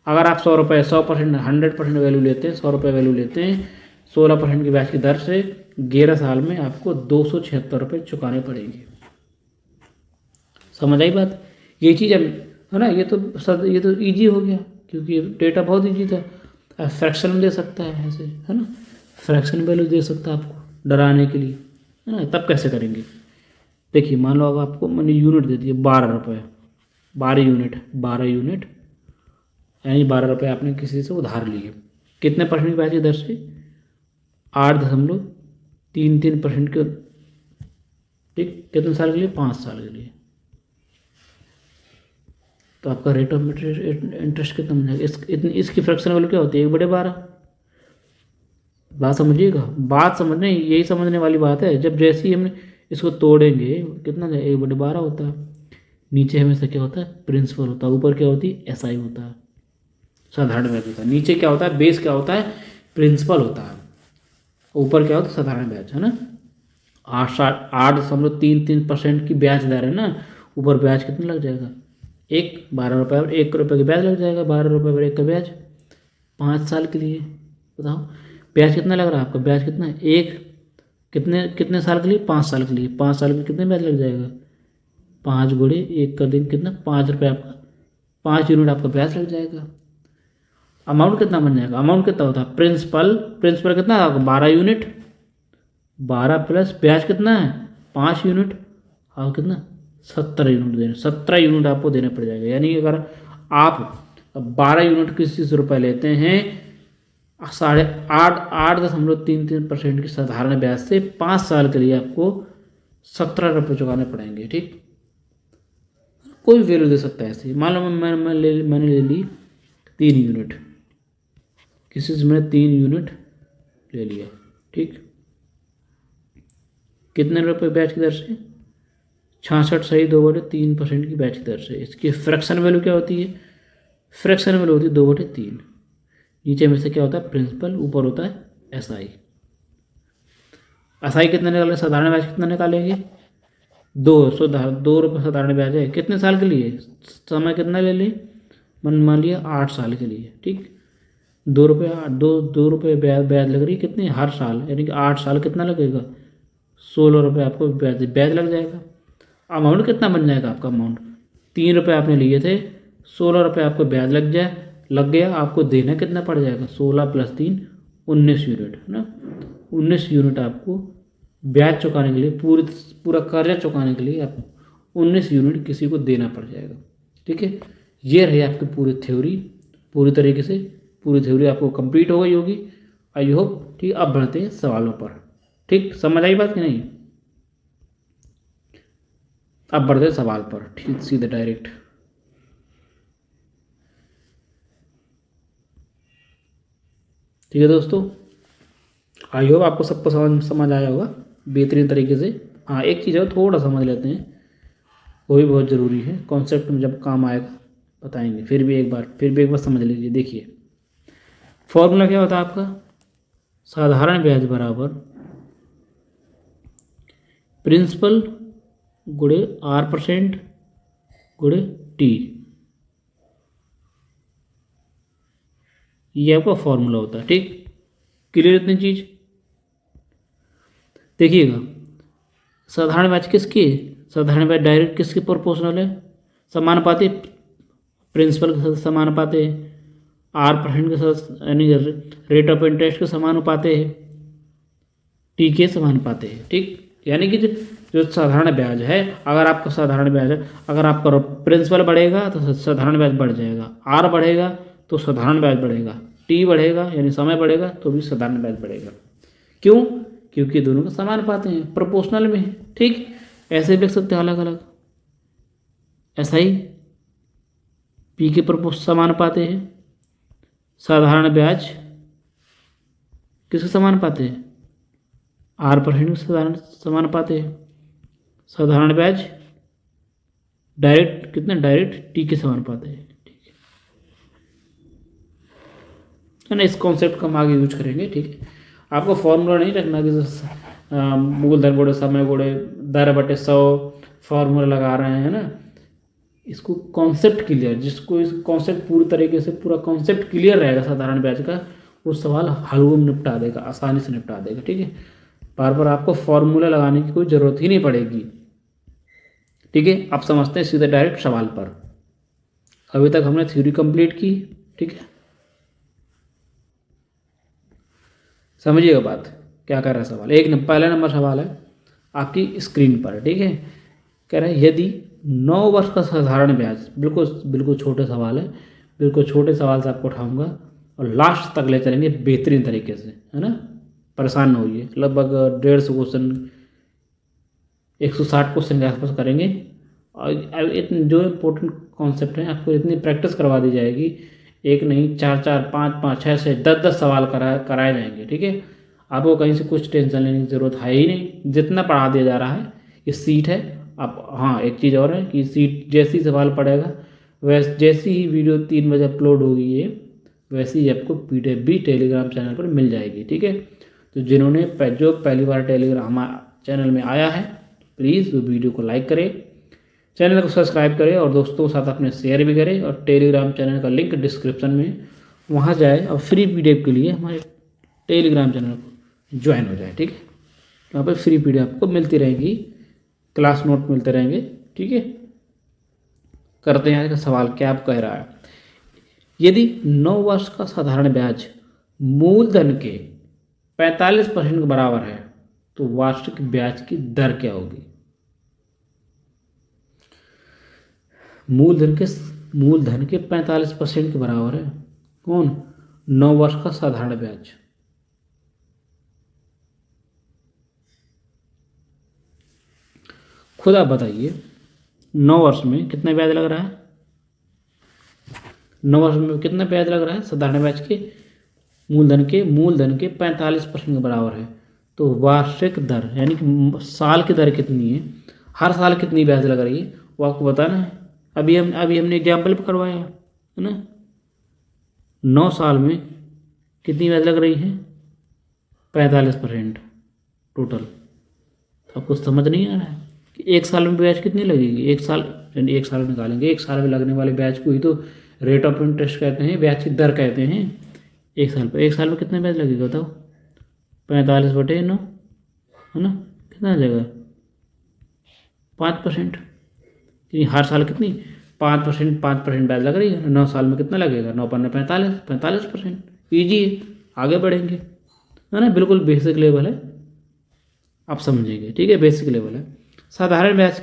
अगर आप 100 रुपये 100% 100% वैल्यू लेते हैं, 100 रुपये वैल्यू लेते हैं 16% की ब्याज की दर से, 11 साल में आपको 276 रुपये चुकाने पड़ेंगे। समझ आई बात, ये चीज़ है ना, ये तो ईजी हो गया क्योंकि डेटा बहुत ईजी था। फ्रैक्शन में दे सकता है ऐसे, है ना, फ्रैक्शन वैल्यू दे सकता है आपको डराने के लिए, है ना। तब कैसे करेंगे, देखिए मान लो अब आपको मैंने यूनिट दे दिए 12 रुपये, 12 यूनिट यानी 12 रुपये आपने किसी से उधार लिए, कितने परसेंट की ब्याज की दर से 8.33% के, ठीक, कितने साल के लिए 5 साल के लिए। तो आपका रेट ऑफ इंटरेस्ट कितना बन जाएगा, इसकी फ्रैक्शन वैल्यू क्या होती है 1/12। बात समझिएगा, बात समझने यही समझने वाली बात है। जब जैसे ही हमने इसको तोड़ेंगे कितना जाए 1/12 होता है, नीचे हमेशा क्या होता है प्रिंसिपल होता है, ऊपर क्या होती है एसआई होता है, साधारण ब्याज होता है। नीचे क्या होता है बेस क्या होता है प्रिंसिपल होता है, ऊपर क्या होता है साधारण ब्याज, है ना। 8.33% की ब्याज दर है ना, ऊपर ब्याज कितना लग जाएगा 12 रुपये, 1 रुपये का ब्याज लग जाएगा, 12 रुपये पर 1 का ब्याज 5 साल के लिए। बताओ ब्याज कितना लग रहा है आपका, ब्याज कितना है कितने साल के लिए 5 साल के लिए, 5 साल में कितने ब्याज लग जाएगा 5 गुणे 1 का दिन कितना 5 रुपये आपका, 5 यूनिट आपका ब्याज लग जाएगा। अमाउंट कितना बन जाएगा, अमाउंट कितना होता है प्रिंसिपल कितना आपका 12 यूनिट, 12 प्लस ब्याज कितना है 5 यूनिट, और कितना 17 यूनिट देने, 17 यूनिट आपको देने पड़ जाएगा। यानी अगर आप 12 यूनिट किसी से रुपये लेते हैं 8.33% की साधारण ब्याज से 5 साल के लिए आपको 17 रुपये चुकाने पड़ेंगे, ठीक। कोई वैल्यू दे सकता है ऐसे, मान लो मैंने ले ली 3 यूनिट, किसी से मैंने 3 यूनिट ले लिया, ठीक, कितने रुपये ब्याज की दर से 66 सही 2/3% की ब्याज की दर से। इसकी फ्रैक्शन वैल्यू क्या होती है, फ्रैक्शन वैल्यू होती है 2/3, नीचे में से क्या होता है प्रिंसिपल, ऊपर होता है एसआई। एसआई कितना निकालेंगे, साधारण ब्याज कितना निकालेंगे 2 रुपये साधारण ब्याज है, कितने साल के लिए, समय कितना ले लें, मान लिया 8 साल के लिए, ठीक। 2 रुपये ब्याज लग रही है कितने हर साल, यानी कि 8 साल कितना लगेगा 16 रुपये आपको ब्याज लग जाएगा। अमाउंट कितना बन जाएगा आपका, अमाउंट 3 रुपये आपने लिए थे, 16 रुपये आपको ब्याज लग गया, आपको देना कितना पड़ जाएगा 16 + 3 19 यूनिट, है ना। 19 यूनिट आपको ब्याज चुकाने के लिए, पूरा कर्जा चुकाने के लिए आपको 19 यूनिट किसी को देना पड़ जाएगा, ठीक है। ये रही आपकी पूरी थ्योरी, पूरी तरीके से पूरी थ्योरी आपको कंप्लीट हो गई होगी, आई होप, ठीक। अब बढ़ते हैं सवालों पर, ठीक, समझ आई बात कि नहीं। अब बढ़ते हैं सवाल पर, ठीक, सीधे डायरेक्ट। ठीक है दोस्तों, आई होप आपको सबको समझ आया होगा बेहतरीन तरीके से। हाँ एक चीज़ है थोड़ा समझ लेते हैं, वो भी बहुत ज़रूरी है, कॉन्सेप्ट में जब काम आएगा बताएंगे। फिर भी एक बार समझ लीजिए। देखिए फॉर्मूला क्या होता है आपका, साधारण ब्याज बराबर प्रिंसिपल गुणे R% गुणे T, ये आपका फॉर्मूला होता है, ठीक। क्लियर इतनी चीज। देखिएगा साधारण ब्याज किसकी, साधारण ब्याज डायरेक्ट किसके प्रोपोर्शनल है, समानुपाती, प्रिंसिपल के साथ समानुपाती है, R% के साथ यानी रेट ऑफ इंटरेस्ट के समानुपाती है, T के समानुपाती है, ठीक। यानी कि जो साधारण ब्याज है, अगर आपका साधारण ब्याज है, अगर आपका प्रिंसिपल बढ़ेगा तो साधारण ब्याज बढ़ जाएगा, R बढ़ेगा तो साधारण ब्याज बढ़ेगा, T बढ़ेगा यानी समय बढ़ेगा तो भी साधारण ब्याज बढ़ेगा। क्यों, क्योंकि दोनों का समानुपाती हैं, प्रोपोर्शनल में है, ठीक। ऐसे भी लिख सकते हैं अलग अलग। ऐसा ही पी के समानुपाती है। साधारण ब्याज किसके समानुपाती है? R% के साधारण समानुपाती है। साधारण ब्याज डायरेक्ट कितने? डायरेक्ट टी के समानुपाती है। ठीक है ना, इस कॉन्सेप्ट का हम आगे यूज करेंगे। ठीक है, आपको फॉर्मूला नहीं रखना कि मूलधन गुणे समय गुणे दर बटे 100 फॉर्मूला लगा रहे हैं ना। इसको कॉन्सेप्ट क्लियर, जिसको इस कॉन्सेप्ट पूरी तरीके से पूरा कॉन्सेप्ट क्लियर रहेगा साधारण ब्याज का, वो सवाल हलवे में निपटा देगा, आसानी से निपटा देगा। ठीक है, बार बार आपको फॉर्मूला लगाने की कोई ज़रूरत ही नहीं पड़ेगी। ठीक है, आप समझते हैं सीधे डायरेक्ट सवाल पर। अभी तक हमने थ्योरी कंप्लीट की। ठीक है, समझिएगा बात क्या कर रहा है सवाल। पहला नंबर सवाल है आपकी स्क्रीन पर। ठीक है, कह रहे हैं यदि 9 वर्ष का साधारण ब्याज, बिल्कुल बिल्कुल छोटे सवाल है, बिल्कुल छोटे सवाल से आपको उठाऊंगा और लास्ट तक ले चलेंगे बेहतरीन तरीके से, है ना। परेशान न होइए, लगभग 150 क्वेश्चन 160 क्वेश्चन के आसपास करेंगे। और जो इम्पोर्टेंट कॉन्सेप्ट हैं आपको इतनी प्रैक्टिस करवा दी जाएगी, एक नहीं 4 5 6 से 10 सवाल कराए जाएंगे। ठीक है, आपको कहीं से कुछ टेंशन लेने की ज़रूरत है ही नहीं, जितना पढ़ा दिया जा रहा है। ये सीट है आप। हाँ, एक चीज़ और है कि सीट जैसी सवाल पड़ेगा जैसी ही वीडियो 3 बजे अपलोड होगी ये, वैसे ही आपको PDF भी टेलीग्राम चैनल पर मिल जाएगी। ठीक है, तो जो पहली बार टेलीग्राम चैनल में आया है, प्लीज़ वो वीडियो को लाइक करें, चैनल को सब्सक्राइब करें और दोस्तों के साथ अपने शेयर भी करें। और टेलीग्राम चैनल का लिंक डिस्क्रिप्शन में, वहाँ जाए और फ्री PDF के लिए हमारे टेलीग्राम चैनल को ज्वाइन हो जाए। ठीक है, वहाँ पर फ्री PDF आपको मिलती रहेंगी, क्लास नोट मिलते रहेंगे। ठीक है, करते हैं आज का सवाल क्या आप कह रहा है। यदि 9 वर्ष का साधारण ब्याज मूलधन के 45% के बराबर है तो वार्षिक ब्याज की दर क्या होगी? मूलधन के 45% के बराबर है कौन? 9 वर्ष का साधारण ब्याज। खुद आप बताइए 9 वर्ष में कितना ब्याज लग रहा है? 9 वर्ष में कितना ब्याज लग रहा है? साधारण ब्याज के मूलधन के 45% के बराबर है। तो वार्षिक दर यानी कि साल की दर कितनी है, हर साल कितनी ब्याज लग रही है, वो आपको बताना है। अभी हमने एग्जाम्पल पर करवाया है ना। 9 साल में कितनी ब्याज लग रही है? 45% टोटल। तो आपको समझ नहीं आ रहा है कि एक साल में ब्याज कितनी लगेगी? एक साल निकालेंगे, एक साल में लगने वाले ब्याज को ही तो रेट ऑफ इंटरेस्ट कहते हैं, ब्याज की दर कहते हैं। एक साल में कितना ब्याज लगेगा बताओ? 45/9 है ना, कितना आ जाएगा? 5%। हर साल कितनी? 5% ब्याज लग रही है। 9 साल में कितना लगेगा? 9 × 45%। ईजी है, आगे बढ़ेंगे, है ना। बिल्कुल बेसिक लेवल है, आप समझेंगे। ठीक है, बेसिक लेवल है। साधारण ब्याज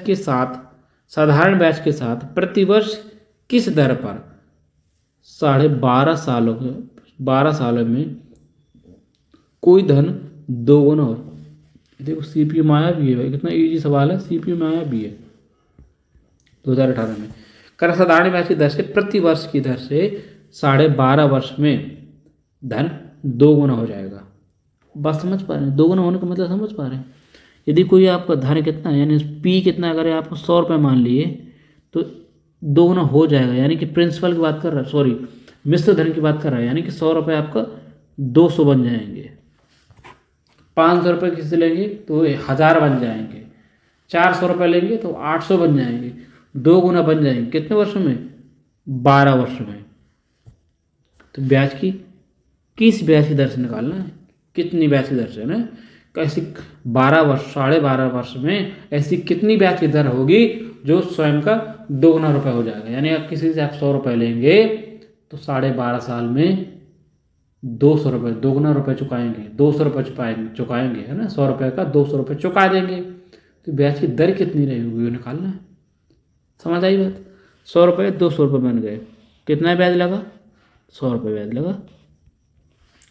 के साथ प्रतिवर्ष किस दर पर 12 सालों में कोई धन दोगुना हो? देखो CPU में आया भी है भाई, कितना इजी सवाल है, CPU में आया भी है 2018 में। साधारण ब्याज की दर से प्रतिवर्ष की दर से 12.5 वर्ष में धन दोगुना हो जाएगा। बात समझ पा रहे हैं? दोगुना होने का मतलब समझ पा रहे हैं? यदि कोई आपका धन कितना है, यानी P कितना, अगर आप 100 रुपये मान लिए तो दोगुना हो जाएगा। यानी कि प्रिंसिपल की बात कर रहा है, सॉरी मिश्र धन की बात कर रहा है। यानी कि 100 रुपये आपका 200 बन जाएंगे। 500 रुपये किसी लेंगे तो 1000 बन जाएंगे। 400 रुपये लेंगे तो 800 बन जाएंगे। 2 गुना बन जाएंगे कितने वर्ष में? 12 वर्ष में। तो किस ब्याज की दर से निकालना है, कितनी ब्याज की दर से ना, ऐसी 12 वर्ष में ऐसी कितनी ब्याज की दर होगी जो स्वयं का 2 गुना रुपये हो जाएगा। यानी आप किसी से 100 रुपये लेंगे तो 12.5 साल में 200 रुपये, 2 गुना रुपये चुकाएंगे, 200 रुपये चुकाएंगे, है ना। 100 रुपये का 200 रुपये चुका देंगे। तो ब्याज की दर कितनी रहेगी वो निकालना है। समझ आई बात? 100 रुपये 200 रुपये बन गए, कितना ब्याज लगा? 100 रुपये ब्याज लगा,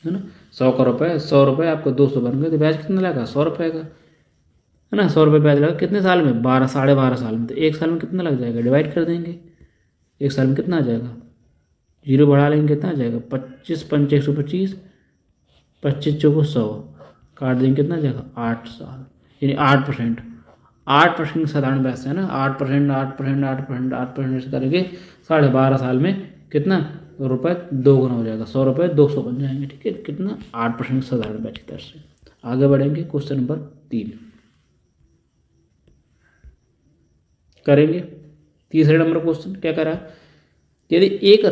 है ना। 100 रुपये आपको 200 बन गए तो ब्याज कितना लगा? 100 रुपये का, है ना। 100 रुपये ब्याज लगा कितने साल में, 12, 12.5 साल में। तो एक साल में कितना लग जाएगा, डिवाइड कर देंगे। एक साल में कितना आ जाएगा, जीरो बढ़ा लेंगे, कितना आ जाएगा, 25 पंचे 125, 25 चौको 100, काट देंगे, कितना आ जाएगा, 8 साल, यानी 8%। 8% साधारण ब्याज से, है ना, 8%, 8%, 8%, 8% से करेंगे 12.5 साल में कितना रुपये, 2 गुना हो जाएगा, 100 रुपये 200 बन जाएंगे। ठीक है, कितना, 8% साधारण ब्याज की दर से। आगे बढ़ेंगे, क्वेश्चन नंबर 3 करेंगे। तीसरे नंबर क्वेश्चन क्या करा, यदि एक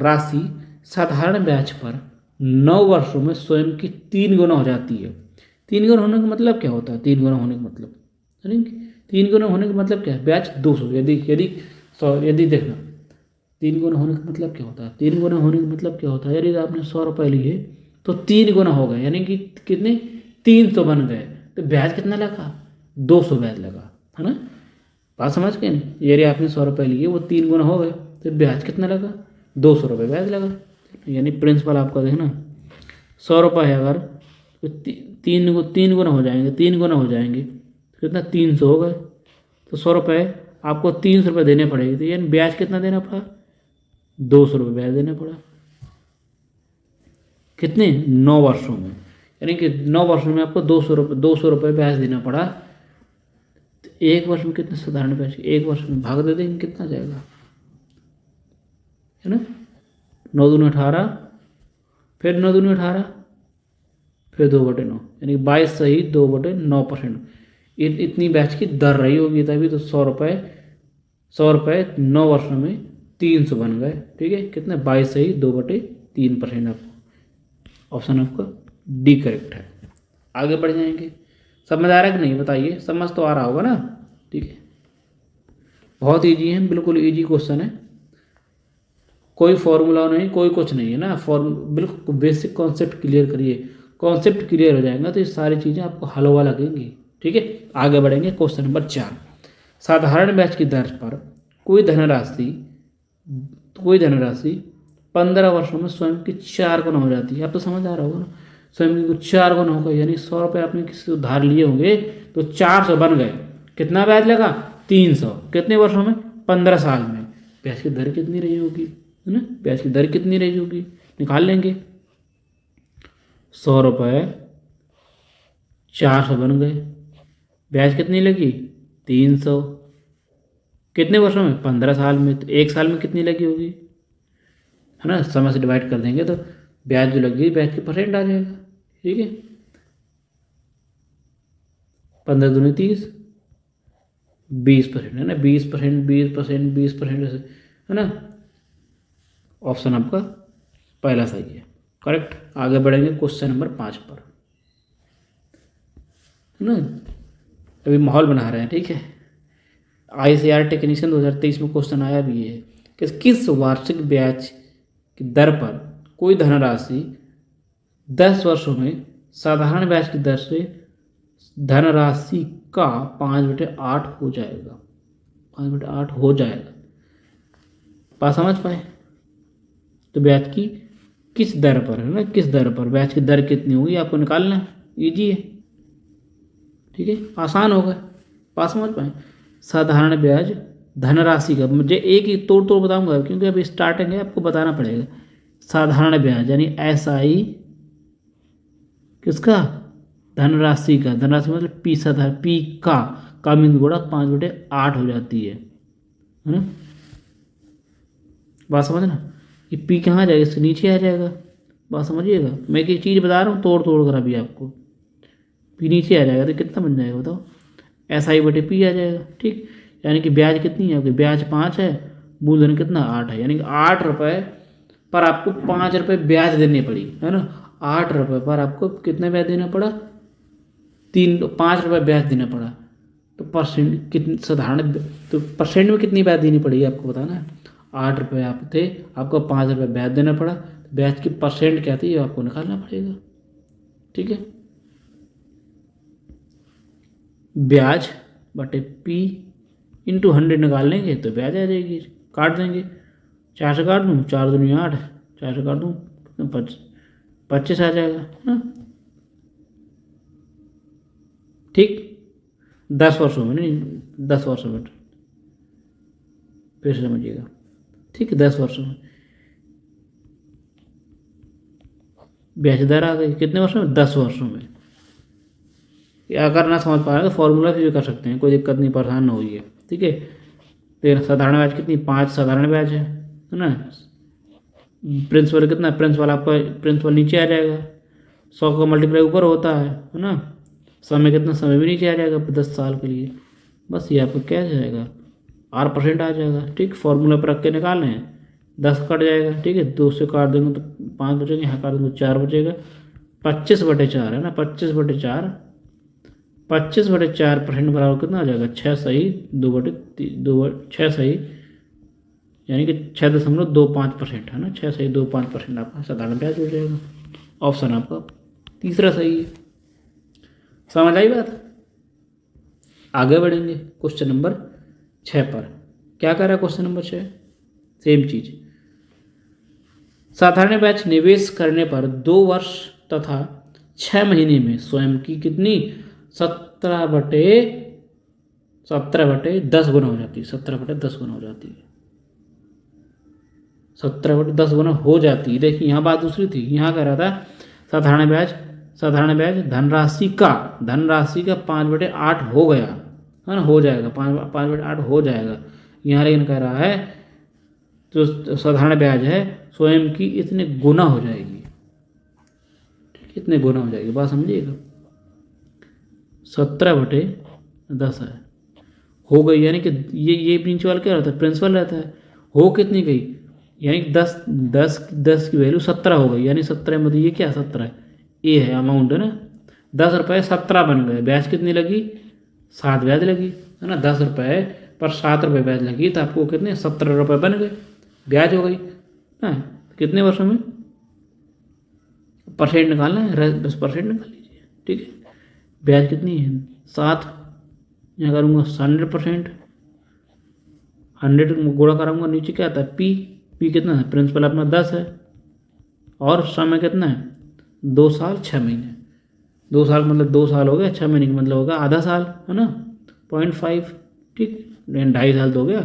राशि साधारण ब्याज पर 9 वर्षों में स्वयं की 3 गुना हो जाती है। 3 गुना होने का मतलब क्या होता है, 3 गुना होने का मतलब, यानी 3 गुना होने का मतलब क्या है, ब्याज 200, यदि यदि 100, यदि देखना 3 गुना होने का मतलब क्या होता है, 3 गुना होने का मतलब क्या होता है, यदि आपने 100 रुपये लिए तो 3 गुना हो गए, यानी कि कितने, 300 बन गए, तो ब्याज कितना लगा, 200 ब्याज लगा, है ना। बात समझ गए नहीं, यदि आपने 100 रुपये लिए वो 3 गुना हो गए तो ब्याज कितना लगा, 200 रुपये ब्याज लगा। यानी प्रिंसिपल आपका देखना, 100 रुपये है अगर तो 3 गुना हो जाएंगे, 3 गुना हो जाएंगे तो कितना, 300 हो गए। तो 100 रुपये आपको 300 रुपये देने पड़ेगी, तो यानी ब्याज कितना देना पड़ा, 200 रुपये ब्याज देना पड़ा। कितने, 9 वर्षों में, यानी कि 9 वर्षों में आपको 200 रुपये ब्याज देना पड़ा। तो एक वर्ष में कितने साधारण ब्याज, एक वर्ष में भाग दे देंगे, कितना जाएगा, है ना, 9 दूनी 18, फिर 9 दूनी 18, फिर 2/9, यानी 22 सही 2/9%। इतनी ब्याज की दर रही होगी, तभी तो 100 रुपये 9 वर्षों में 300 बन गए। ठीक है, कितने, 22 सही 2/3%। आपको ऑप्शन आपका डी करेक्ट है। आगे बढ़ जाएंगे, समझ आ रहा है कि नहीं, बताइए, समझ तो आ रहा होगा ना। ठीक है, बहुत ईजी है, बिल्कुल ईजी क्वेश्चन है, कोई फॉर्मूला नहीं, कोई कुछ नहीं है ना, बिल्कुल बेसिक कॉन्सेप्ट क्लियर करिए, कॉन्सेप्ट क्लियर हो जाएगा तो ये सारी चीज़ें आपको हलवा लगेंगी। ठीक है, आगे बढ़ेंगे, क्वेश्चन नंबर 4, साधारण ब्याज की दर पर कोई धनराशि 15 वर्षों में स्वयं की 4 गुना हो जाती है। आप तो समझ आ रहा होगा ना, स्वयं की 4 गुना होगा, यानी 100 रुपये आपने किसी से उधार लिए होंगे तो 400 बन गए, कितना ब्याज लगा, 300, कितने वर्षों में, 15 साल में। ब्याज की दर कितनी रही होगी, है ना, ब्याज की दर कितनी रही होगी, निकाल लेंगे। 100 रुपये 400 बन गए, ब्याज कितनी लगी, 300, कितने वर्षों में, 15 साल में। तो एक साल में कितनी लगी होगी, है ना, समय से डिवाइड कर देंगे तो ब्याज जो लगी, ब्याज के परसेंट आ जाएगा। ठीक है, 15 दूनी 30, 20%, है ना, 20%, 20%, 20% ऐसे, है ना। ऑप्शन आपका पहला सही है, करेक्ट। आगे बढ़ेंगे क्वेश्चन नंबर 5 पर, है ना, अभी माहौल बना रहे हैं। ठीक है, ICAR टेक्नीशियन 2023 में क्वेश्चन आया भी है कि किस वार्षिक ब्याज की दर पर कोई धनराशि 10 वर्षों में साधारण ब्याज की दर से धनराशि का 5/8 हो जाएगा, 5/8 हो जाएगा। बात समझ पाए, तो ब्याज की किस दर पर, है ना, किस दर पर, ब्याज की दर कितनी होगी आपको निकालना है, ईजी है। ठीक है, आसान होगा, बात समझ पाए। साधारण ब्याज धनराशि का, मुझे एक ही तोड़ तोड़ बताऊंगा क्योंकि अभी स्टार्टिंग है, आपको बताना पड़ेगा। साधारण ब्याज यानी SI किसका, धनराशि का, धनराशि मतलब P साधारण, P का मीन गुणा 5/8 हो जाती है ना। बात समझना, ये P कहाँ जाएगा, इससे नीचे आ जाएगा। बात समझिएगा, मैं एक चीज़ बता रहा हूँ तोड़ तोड़ कर अभी आपको, P नीचे आ जाएगा तो कितना बन जाएगा बताओ, SI/P आ जाएगा। ठीक, यानी कि ब्याज कितनी है आपकी, ब्याज 5 है, मूलधन कितना 8 है, यानी कि 8 रुपये पर आपको 5 रुपये ब्याज देनी पड़ी, है ना। 8 रुपये पर आपको कितना ब्याज देना पड़ा, 5 रुपये ब्याज देना पड़ा। तो परसेंट कितनी साधारण, तो परसेंट में कितनी ब्याज देनी पड़ेगी आपको बताना है। 8 रुपये आप थे, आपको 5 रुपये ब्याज देना पड़ा, ब्याज की परसेंट क्या थी ये आपको निकालना पड़ेगा। ठीक है, ब्याज बटे P इंटू 100 निकाल लेंगे तो ब्याज आ जाएगी, काट देंगे, 4 से काट दूँ, 4 दूनी 8, 4 से काट दूँ 25 आ जाएगा, है ना। ठीक, 10 वर्षों में, नहीं 10 वर्षों में, फिर समझिएगा, ठीक है। 10 वर्षों में ब्याज दर आ गई, कितने वर्षों में? 10 वर्षों में। अगर ना समझ पा रहे तो फॉर्मूला से भी कर सकते हैं, कोई दिक्कत नहीं, परेशान ना होइए, ठीक है। तो साधारण ब्याज कितनी? 5 साधारण ब्याज है ना। प्रिंसिपल कितना है? प्रिंसिपल आपका प्रिंसिपल नीचे आ जाएगा, 100 का मल्टीप्लाई ऊपर होता है ना। समय कितना? समय भी नीचे आ जाएगा 10 साल के लिए। बस ये आपको क्या आ जाएगा? R% आ जाएगा, ठीक। फॉर्मूला पर रख के निकालना है, 10 कट जाएगा, ठीक है। 2 से काट देंगे तो 5 बचेंगे, यहाँ काट देंगे तो 4 बचेगा। 25/4 है ना, 25/4, 25/4% बराबर कितना आ जाएगा? 6 सही 6 सही, यानी कि 6.25% है ना, 6 सही 25% आपका साधारण ब्याज हो जाएगा। ऑप्शन आपका तीसरा सही है। समझ आई बात? आगे बढ़ेंगे क्वेश्चन नंबर 6 पर। क्या कह रहा है क्वेश्चन नंबर 6? सेम चीज, साधारण ब्याज निवेश करने पर 2 वर्ष तथा 6 महीने में स्वयं की कितनी? 17/10 गुना हो जाती है। 17/10 गुना हो जाती है। 17/10 गुना हो जाती है। देखिए यहाँ बात दूसरी थी, यहाँ कह रहा था साधारण ब्याज धनराशि का 5/8 हो गया है ना, हो जाएगा 5/8 हो जाएगा। यहाँ लेकिन कह रहा है जो साधारण ब्याज है स्वयं की इतने गुना हो जाएगी, कितने गुना हो जाएगी, बात समझिएगा। 17/10 है, हो गई, यानी कि ये नीचे वाला क्या रहता है? प्रिंसिपल रहता है। हो कितनी गई? यानी कि 10 की वैल्यू 17 हो गई, यानी 17 मतलब ये क्या? 17 ये है अमाउंट है ना। 10 रुपये 17 बन गए, ब्याज कितनी लगी? 7 ब्याज लगी है ना। 10 रुपये पर 7 रुपये ब्याज लगी तो आपको कितने? 17 रुपये बन गए, ब्याज हो गई ना। कितने वर्षों में? परसेंट निकालना है, 10% निकाल लीजिए, ठीक है। ब्याज कितनी है? 7, यहाँ करूँगा 100%, 100 गुणा करूँगा, नीचे क्या आता है? पी कितना है? प्रिंसिपल अपना 10 है, और समय कितना है? 2 साल 6 महीने। 2 साल मतलब 2 साल हो गया, 6 महीने का मतलब होगा आधा साल है ना, 0.5, ठीक। 2.5 साल तो हो गया।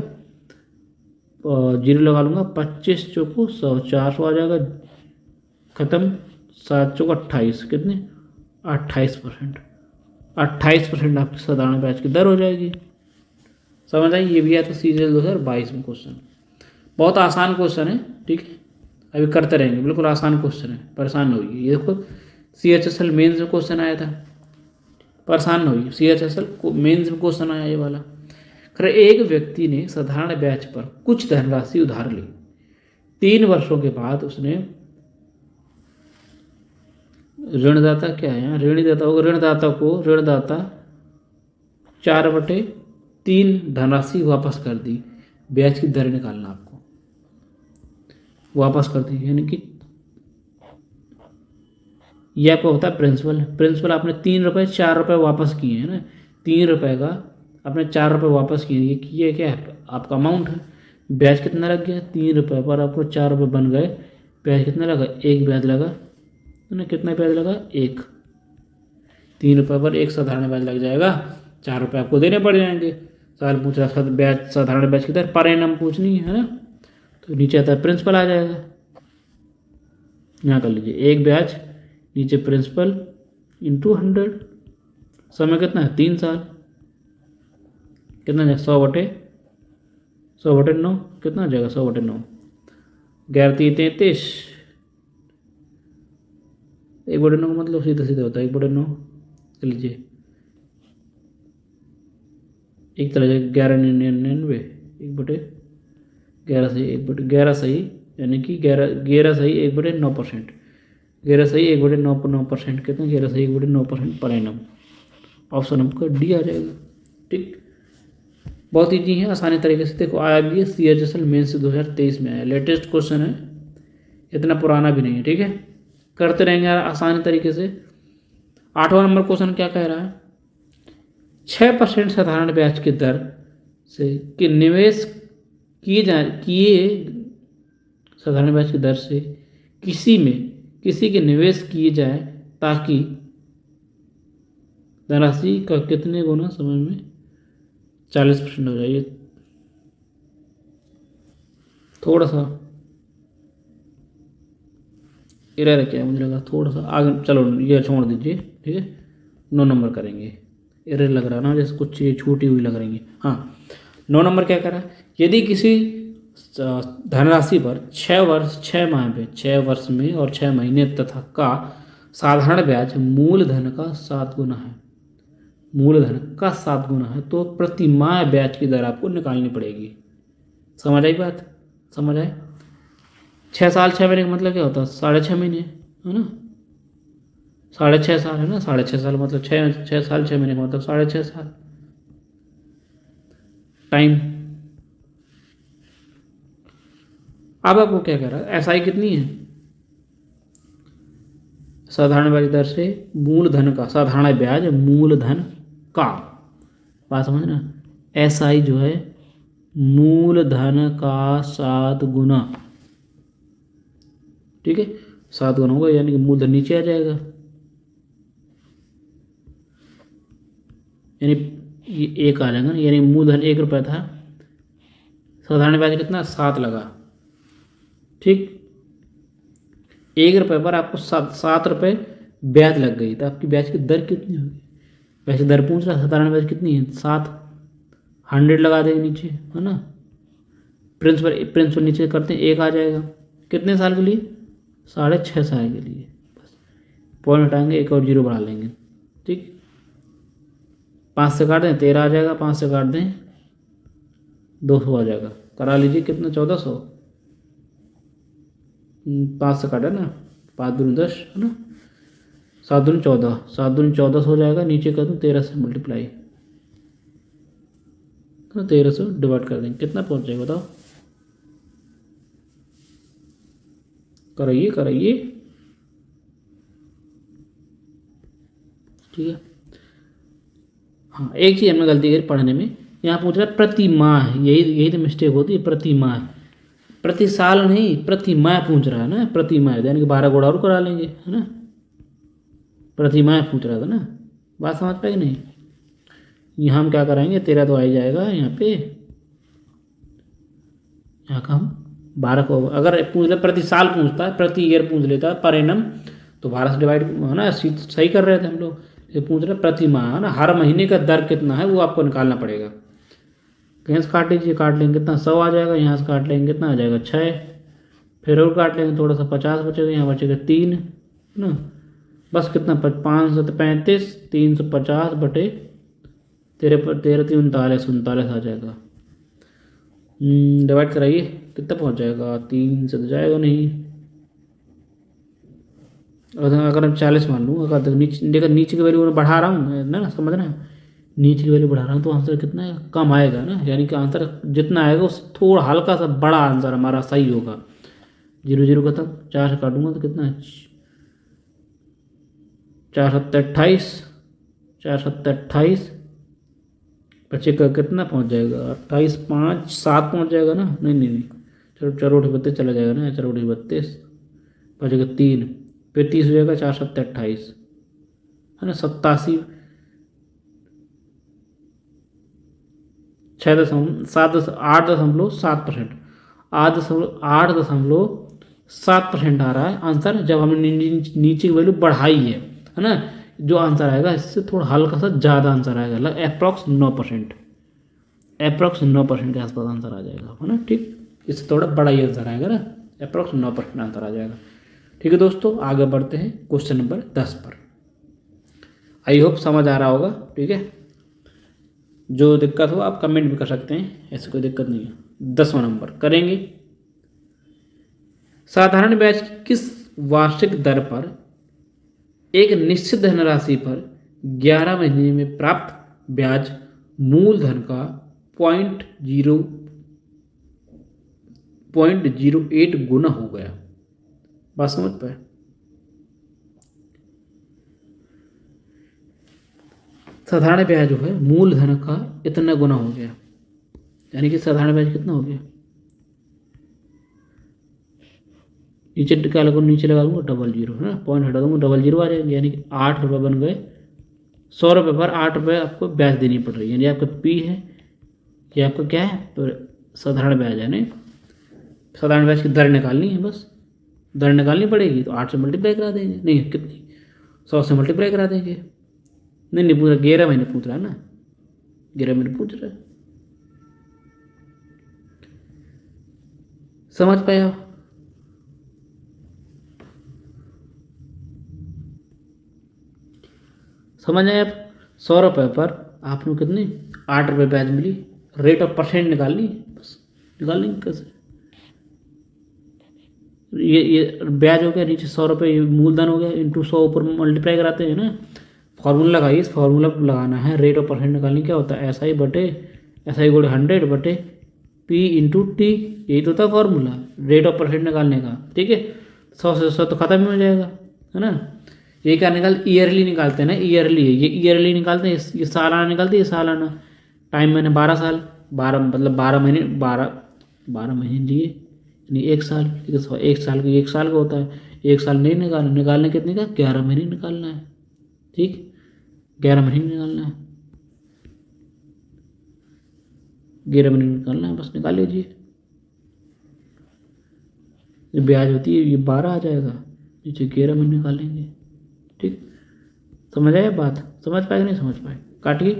जीरो लगा लूँगा, 25 चौको 100, 400 आ जाएगा, खत्म। 7 चौको 28, कितने? 28%। 28% आपकी साधारण ब्याज की दर हो जाएगी। समझ आई? ये भी आया था सीरियल 2022 में क्वेश्चन, बहुत आसान क्वेश्चन है, ठीक है। अभी करते रहेंगे, बिल्कुल आसान क्वेश्चन है, परेशान न होइए। ये देखो CHSL मेंस में क्वेश्चन आया था, परेशान न होइए। CHSL मेंस में क्वेश्चन आया ये वाला। खैर, एक व्यक्ति ने साधारण ब्याज पर कुछ धनराशि उधार ली। 3 वर्षों के बाद उसने ऋणदाता क्या है यहाँ? ऋणदाता होगा, ऋणदाता 4/3 धनराशि वापस कर दी। ब्याज की दर निकालना आपको, वापस कर दी, यानी कि यह आपका होता है प्रिंसिपल आपने 3 रुपये 4 रुपये वापस किए हैं ना। 3 रुपये का आपने 4 रुपये वापस किए, ये क्या है? आपका अमाउंट है। ब्याज कितना लग गया? 3 रुपये पर आपको 4 रुपये बन गए, ब्याज कितना लगा? 1 ब्याज लगा ना। कितना ब्याज लगा? 1। 3 रुपये पर 1 साधारण ब्याज लग जाएगा, 4 रुपये आपको देने पड़ जाएंगे। सवाल पूछ रहा है ब्याज, साधारण ब्याज की दर पर एनम पूछनी है ना, तो नीचे आता है प्रिंसिपल आ जाएगा। यहाँ कर लीजिए, 1 ब्याज, नीचे प्रिंसिपल इंटू 100। समय कितना है? 3 साल। कितना जाएगा? 100/9, कितना जाएगा? 100/9, 11×3 = 33। 1/9 का मतलब सीधा सीधा होता है 1/9, कर लीजिए। एक तरह से 11×99, 1/11 सही, 1/11 सही, यानी कि 11 सही 1/9%, 11 सही 1/9%, कितना? 11 सही 1/9% पर एनम। ऑप्शन आपका डी आ जाएगा, ठीक। बहुत ईजी है, आसानी तरीके से। देखो आया भी है, CHSL मेंस 2023 में आया, लेटेस्ट क्वेश्चन है, इतना पुराना भी नहीं है, ठीक है। करते रहेंगे आसानी तरीके से। 8वां नंबर क्वेश्चन क्या कह रहा है? 6% साधारण ब्याज की दर से कि निवेश किए साधारण ब्याज की दर से किसी के निवेश किए जाए ताकि धनराशि का कितने गुना समय में 40% हो जाएगी। थोड़ा सा एरर क्या है मुझे लगा, थोड़ा सा आगे, चलो ये छोड़ दीजिए, ठीक है। 9 नंबर करेंगे। एरर लग रहा ना, जैसे कुछ चीज़ें छूटी हुई लग रही हैं। हाँ, 9 नंबर क्या करा, यदि किसी धनराशि पर 6 वर्ष 6 माह में, 6 वर्ष में और 6 महीने तथा का साधारण ब्याज मूलधन का 7 गुना है, मूलधन का 7 गुना है, तो प्रति माह ब्याज की दर आपको निकालनी पड़ेगी। समझ आई बात? समझ आए? 6 साल 6 महीने का मतलब क्या होता है? 6.5 महीने, है ना? 6.5 साल है ना, 6.5 साल मतलब 6 साल 6 महीने का मतलब 6.5 साल टाइम। अब आपको क्या कह रहा है, एसआई कितनी है? साधारण ब्याज दर से मूलधन का, साधारण ब्याज मूलधन का, बात समझना, एसआई जो है मूलधन का 7 गुना, ठीक है, 7 गुना होगा, यानी कि मूलधन नीचे आ जाएगा, यानी ये 1 आ जाएगा ना, यानी मूलधन 1 रुपया था, साधारण ब्याज कितना 7 लगा, ठीक। 1 रुपये पर आपको 7 रुपये ब्याज लग गई, तो आपकी ब्याज की दर कितनी होगी? वैसे दर पूछ रहा, साधारण ब्याज कितनी है? 7, 100 लगा देंगे नीचे, है ना। प्रिंसिपल नीचे करते हैं, 1 आ जाएगा, कितने साल के लिए? 6.5 साल के लिए। बस पॉइंट हटाएंगे, 1 और 0 बढ़ा लेंगे, ठीक। 5 से काट दें 13 आ जाएगा, 5 से काट दें 200 आ जाएगा, करा लीजिए कितना, 1400। 5 से काटा ना, 5 दूनी 10, है ना, 7 दूनी 14, 7 दूनी 14 हो जाएगा, नीचे कर दूँ 13 से मल्टीप्लाई, तो 13 से डिवाइड कर देंगे, कितना पहुँच जाएगा बताओ, कराइए कराइए, ठीक है। हाँ, एक चीज़ हमने गलती करी पढ़ने में, यहाँ पूछ रहा है प्रति माह, यही तो मिस्टेक होती है, प्रति माह, प्रति साल नहीं, प्रति माह पूछ रहा है ना, प्रति माह, यानी कि 12 गुणा और करा लेंगे, है ना, प्रति माह पूछ रहा था ना, बात समझ पाए नहीं। यहाँ हम क्या कराएंगे, 13 तो आ ही जाएगा यहाँ पे, यहाँ का हम 12 को, अगर पूछ ले प्रति साल पूछता है, प्रति ईयर पूछ लेता है, पर एनम, तो 12 से डिवाइड, है ना, सही कर रहे थे हम लोग। ये पूछ रहे प्रति माह, है ना, हर महीने का दर कितना है वो आपको निकालना पड़ेगा। कहीं से काट लीजिए, काट लेंगे कितना, 100 आ जाएगा, यहाँ से काट लेंगे कितना आ जाएगा, 6, फिर और काट लेंगे थोड़ा सा, 50 बचेगा, यहाँ बचेगा 3, है ना, बस कितना 5 7 35, 350 बटे 13 13 3 39 39 आ जाएगा। डिवाइड कराइए, कितना पहुँच जाएगा, 3 से तो जाएगा नहीं, अगर मैं 40 मान लूँ, अगर नीचे की वैल्यू बढ़ा रहा हूँ ना, समझना, नीचे की वैल्यू बढ़ा रहा हूँ तो आंसर कितना है, कम आएगा ना, यानी कि आंसर जितना आएगा उससे थोड़ा हल्का सा बड़ा आंसर हमारा सही होगा। 0 0 खत्म, 4 से काटूंगा तो कितना है, 4 7 28, 4 7 28, बच्चे का कितना पहुँच जाएगा, 28 5 7 पहुँच जाएगा ना, नहीं नहीं नहीं, चलो चरोटी 32 चला जाएगा ना, चरोटी 32 बचेगा 3, फिर 30 हो जाएगा, 4 7 28, है ना, 87, 8.7%, 8.7% आ रहा है आंसर, जब हमने नीचे की वैल्यू बढ़ाई है ना, जो आंसर आएगा इससे थोड़ा हल्का सा ज़्यादा आंसर आएगा, अप्रॉक्स 9%, अप्रॉक्स 9% के आसपास आंसर आ जाएगा, है ना, ठीक। इससे थोड़ा बड़ा ही आंसर आएगा ना, अप्रॉक्स 9% आंसर आ जाएगा। ठीक है दोस्तों, आगे बढ़ते हैं क्वेश्चन नंबर 10 पर। आई होप समझ आ रहा होगा, ठीक है। जो दिक्कत हो आप कमेंट भी कर सकते हैं, ऐसी कोई दिक्कत नहीं है। 10वां नंबर करेंगे, साधारण ब्याज की किस वार्षिक दर पर एक निश्चित धनराशि पर 11 महीने में प्राप्त ब्याज मूलधन का 0.08 गुना हो गया, बात समझ पाए। साधारण ब्याज जो है मूलधन का इतना गुना हो गया, यानी कि साधारण ब्याज कितना हो गया, नीचे क्या लगा, नीचे लगा दूंगा 00, है ना, पॉइंट हटा दूंगा 00 आ जाएंगे, यानी कि 8 रुपये बन गए 100 रुपये पर 8 रुपये आपको ब्याज देनी पड़ रही है, यानी आपका पी है, ये आपका क्या है, तो साधारण ब्याज है। यानी साधारण ब्याज की दर निकालनी है, बस दर निकालनी पड़ेगी, तो 8 से मल्टीप्लाई करा देंगे, नहीं कितनी, 100 से मल्टीप्लाई करा देंगे। नहीं पूरा 11 महीने पूछ रहा है ना, 11 महीने पूछ रहा है। समझ पाए आप? समझ आए आप? 100 रुपये पर आपको कितनी 8 रुपये ब्याज मिली, रेट ऑफ परसेंट निकालनी, बस निकाल लेंगे कैसे। ये ब्याज हो गया, नीचे 100 रुपये मूलधन हो गया, इंटू 100 ऊपर मल्टीप्लाई कराते हैं ना, फार्मूला लगाइए, इस फार्मूला को लगाना है। रेट ऑफ परसेंट निकालनी क्या होता है, एस आई बटे SI गुणे 100 बटे P इंटू टी, यही तो था फार्मूला रेट ऑफ परसेंट निकालने का। ठीक है, 100 से 100 तो खत्म ही हो जाएगा, है ना। ये क्या निकाल, ईयरली निकालते हैं ना, ईयरली है ये, ईयरली निकालते हैं, ये सालाना निकालते हैं, ये सालाना। टाइम मैंने 12 साल, 12 मतलब 12 महीने, 12 महीने लिए यानी 1 साल, ठीक है। 1 साल का होता है, 1 साल नहीं निकालना कितने का, 11 महीने निकालना है। ठीक, 11 महीने निकालना है, 11 महीने निकालना है, बस निकाल लीजिए। ये ब्याज होती है, ये 12 आ जाएगा, नीचे 11 महीने निकालेंगे। ठीक, समझ आया बात? समझ पाए कि नहीं समझ पाए? काटिए,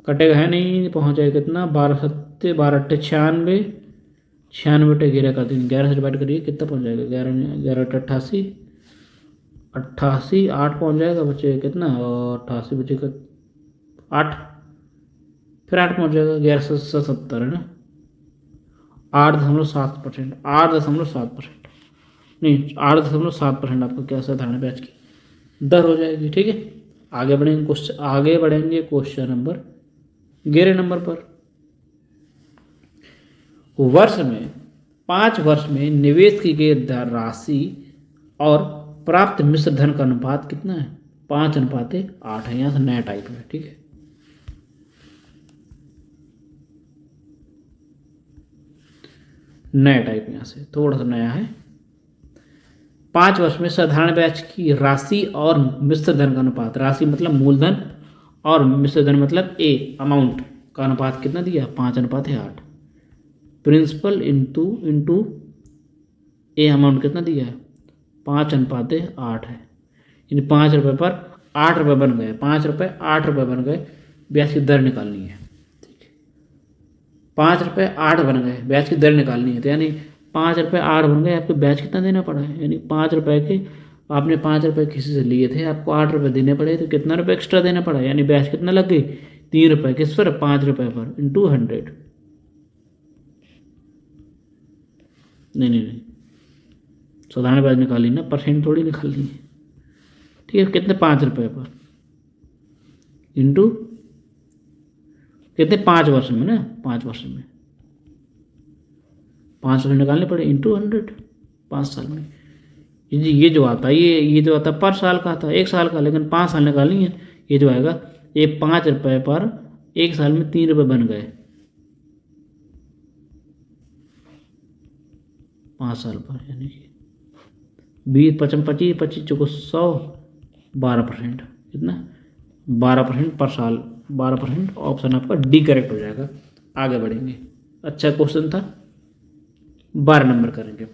कटेगा है नहीं, पहुँच जाएगा कितना, 12 सत्ते 12 अट्ठे 96, 96 बटे 11 कर देंगे, 11 से डिवाइड करिए कितना पहुँच जाएगा, 11 अट्ठे 88, 88 8 पहुँच जाएगा, बचे कितना, और 88 बचेगा 8, फिर 8 पहुँच जाएगा, 1170 है ना, 8.7%, 8.7%, नहीं 8.7% आपको क्या साधारण ब्याज की दर हो जाएगी। ठीक है, आगे बढ़ेंगे क्वेश्चन नंबर 11 नंबर पर। वर्ष में 5 वर्ष में निवेश की गई धन राशि और प्राप्त मिश्र धन का अनुपात कितना है, 5:8 है। यहाँ से नया टाइप है। ठीक है, नया टाइप यहाँ से थोड़ा सा नया है। 5 वर्ष में साधारण ब्याज की राशि और मिश्र धन का अनुपात, राशि मतलब मूलधन और मिश्र धन मतलब ए अमाउंट का अनुपात कितना दिया, 5:8। प्रिंसिपल इंटू ए अमाउंट कितना दिया है, 5:8 है। यानी 5 रुपये पर 8 रुपये बन गए, 5 रुपये 8 रुपये बन गए, ब्याज की दर निकालनी है। 5 रुपये 8 बन गए, ब्याज की दर निकालनी है, तो यानी 5 रुपये 8 बन गए, आपको ब्याज कितना देना पड़ा है, यानी 5 रुपये के आपने 5 रुपये किसी से लिए थे, आपको 8 रुपये देने पड़े, तो कितना रुपये एक्स्ट्रा देना पड़ा, यानी ब्याज कितना लग गई, 3 रुपये किस पर, 5 रुपये पर इंटू 100। नहीं, साधारण ब्याज निकाली ना, परसेंट थोड़ी निकालनी है। ठीक है, कितने, 5 रुपये पर इंटू कितने, 5 वर्ष में ना, 5 वर्ष में 5 वर्ष निकालने पड़े इंटू 100, 5 साल में। ये जो आता है, ये जो आता है पर साल का आता है, 1 साल का, लेकिन 5 साल निकालनी है। ये जो आएगा, ये 5 रुपये पर 1 साल में 3 रुपये बन गए, 5 साल पर, यानी कि 20 25 25 चौको 100, 12%, कितना, 12% पर साल, 12%। ऑप्शन आपका डी करेक्ट हो जाएगा। आगे बढ़ेंगे, अच्छा क्वेश्चन था। 12 नंबर करेंगे।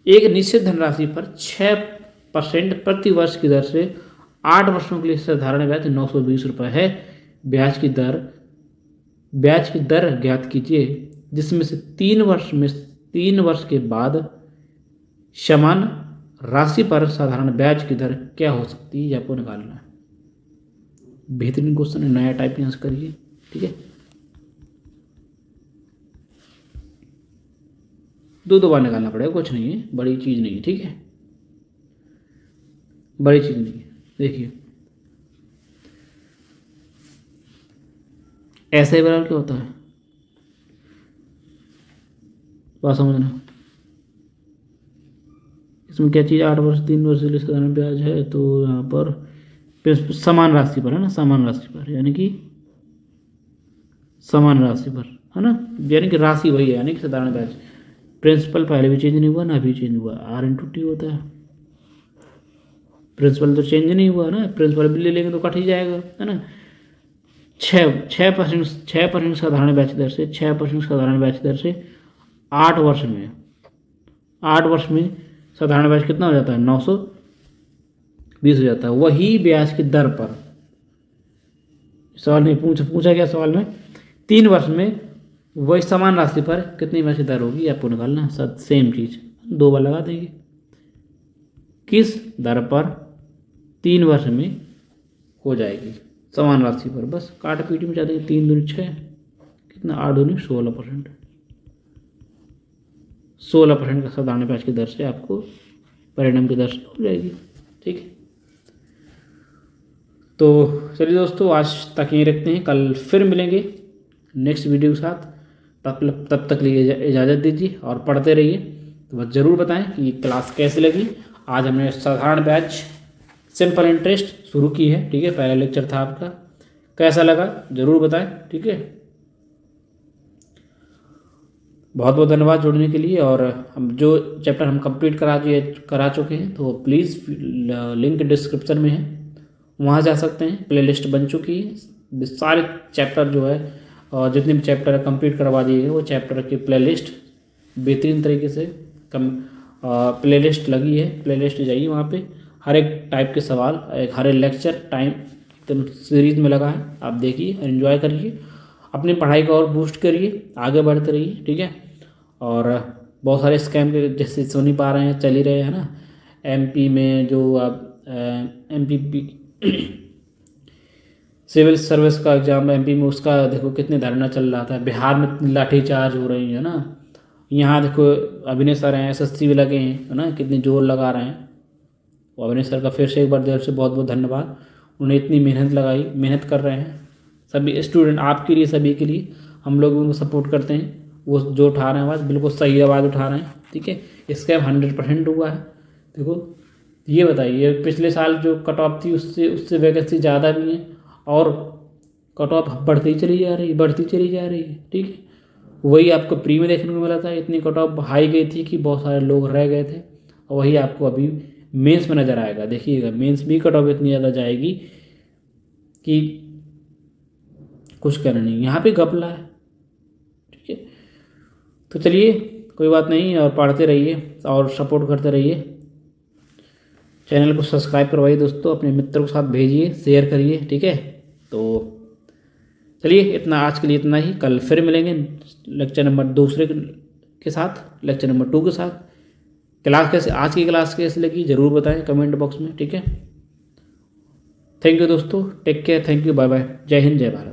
एक निश्चित धनराशि पर 6% प्रति वर्ष की दर से 8 वर्षों के लिए साधारण ब्याज 920 रुपये है। ब्याज की दर ज्ञात कीजिए, जिसमें से 3 वर्ष के बाद समान राशि पर साधारण ब्याज की दर क्या हो सकती है, आपको निकालना है। बेहतरीन क्वेश्चन है, नया टाइप यहाँ से करिए। ठीक है, 2 बार निकालना पड़ेगा, कुछ नहीं है, बड़ी चीज़ नहीं है। ठीक है, बड़ी चीज़ नहीं है। देखिए, ऐसा ही बराबर क्या होता है, बात समझना। इसमें क्या चीज़, 8 वर्ष 3 वर्ष के लिए साधारण ब्याज है, तो यहाँ पर समान राशि पर है ना, समान राशि पर, यानी कि समान राशि पर है ना, यानी कि राशि वही है, यानी कि साधारण ब्याज। प्रिंसिपल पहले भी चेंज नहीं हुआ, ना भी चेंज हुआ, R इंटू टी होता है। प्रिंसिपल तो चेंज नहीं हुआ ना, प्रिंसिपल भी ले लेंगे तो कट ही जाएगा, है ना। 6% साधारण ब्याज दर से 6% साधारण ब्याज दर से 8 वर्ष में 8 वर्ष में साधारण ब्याज कितना हो जाता है? 920 हो जाता है। वही ब्याज की दर पर, सवाल नहीं पूछा क्या सवाल में, 3 वर्ष में वही समान राशि पर कितनी ब्याज की दर होगी आपको निकालना। सेम चीज़ 2 बार लगा देंगे। किस दर पर 3 वर्ष में हो जाएगी समान राशि पर, बस काट पीट में जाते हैं। 3 दूनी 6, कितना 8 दूनी 16%। 16% का साधारण ब्याज की दर से आपको परिणाम की दर से हो जाएगी। ठीक है, तो चलिए दोस्तों आज तक यहीं रखते हैं, कल फिर मिलेंगे नेक्स्ट वीडियो के साथ। तब तक लिए इजाज़त दीजिए और पढ़ते रहिए। तो बस ज़रूर बताएं कि क्लास कैसी लगी। आज हमने साधारण ब्याज सिंपल इंटरेस्ट शुरू की है। ठीक है, पहला लेक्चर था आपका, कैसा लगा ज़रूर बताएं। ठीक है, बहुत बहुत धन्यवाद जुड़ने के लिए। और हम जो चैप्टर हम कंप्लीट करा चुके हैं तो प्लीज़ लिंक डिस्क्रिप्शन में है, वहाँ जा सकते हैं। प्लेलिस्ट बन चुकी है, सारे चैप्टर जो है और जितने भी चैप्टर कंप्लीट करवा दिए गए वो चैप्टर की प्लेलिस्ट बेहतरीन तरीके से प्लेलिस्ट लगी है। प्लेलिस्ट जाइए, वहाँ पे हर एक टाइप के सवाल, हर एक लेक्चर टाइम एकदम सीरीज में लगा है। आप देखिए, एंजॉय करिए, अपनी पढ़ाई को और बूस्ट करिए, आगे बढ़ते रहिए। ठीक है, और बहुत सारे स्कैम के जैसे सुन ही पा रहे हैं, चल ही रहे हैं ना। एमपी में जो आप एमपी सिविल सर्विस का एग्ज़ाम एमपी में, उसका देखो कितने धरना चल रहा था। बिहार में लाठीचार्ज हो रही है ना। यहाँ देखो अभिनय सर हैं, एसएससी भी लगे हैं, है ना, कितनी जोर लगा रहे हैं। और अभिनय सर का फिर से एक बार दिल से बहुत बहुत धन्यवाद। उन्हें इतनी मेहनत कर रहे हैं। सभी स्टूडेंट आपके लिए, सभी के लिए हम लोग उनको सपोर्ट करते हैं। वो जो उठा रहे हैं आवाज़, बिल्कुल सही आवाज़ उठा रहे हैं। ठीक है, स्कैम 100% हुआ है। देखो ये बताइए, पिछले साल जो कट ऑफ थी उससे वैकेंसी ज़्यादा भी है और कट ऑफ बढ़ती चली जा रही है। ठीक है, वही आपको प्री में देखने को मिला था, इतनी कट ऑफ हाई गई थी कि बहुत सारे लोग रह गए थे। और वही आपको अभी मेंस में नज़र आएगा। देखिएगा, मेंस भी कट ऑफ इतनी ज़्यादा जाएगी कि कुछ कहना नहीं, यहाँ पे घपला है। ठीक है, तो चलिए कोई बात नहीं, और पढ़ते रहिए और सपोर्ट करते रहिए। चैनल को सब्सक्राइब करवाइए दोस्तों, अपने मित्रों के साथ भेजिए, शेयर करिए। ठीक है, तो चलिए इतना आज के लिए इतना ही। कल फिर मिलेंगे लेक्चर नंबर दूसरे के साथ, लेक्चर नंबर 2 के साथ। क्लास कैसे, आज की क्लास कैसी लगी ज़रूर बताएं कमेंट बॉक्स में। ठीक है, थैंक यू दोस्तों, take care, thank you, bye bye, Jai Hind, जय भारत।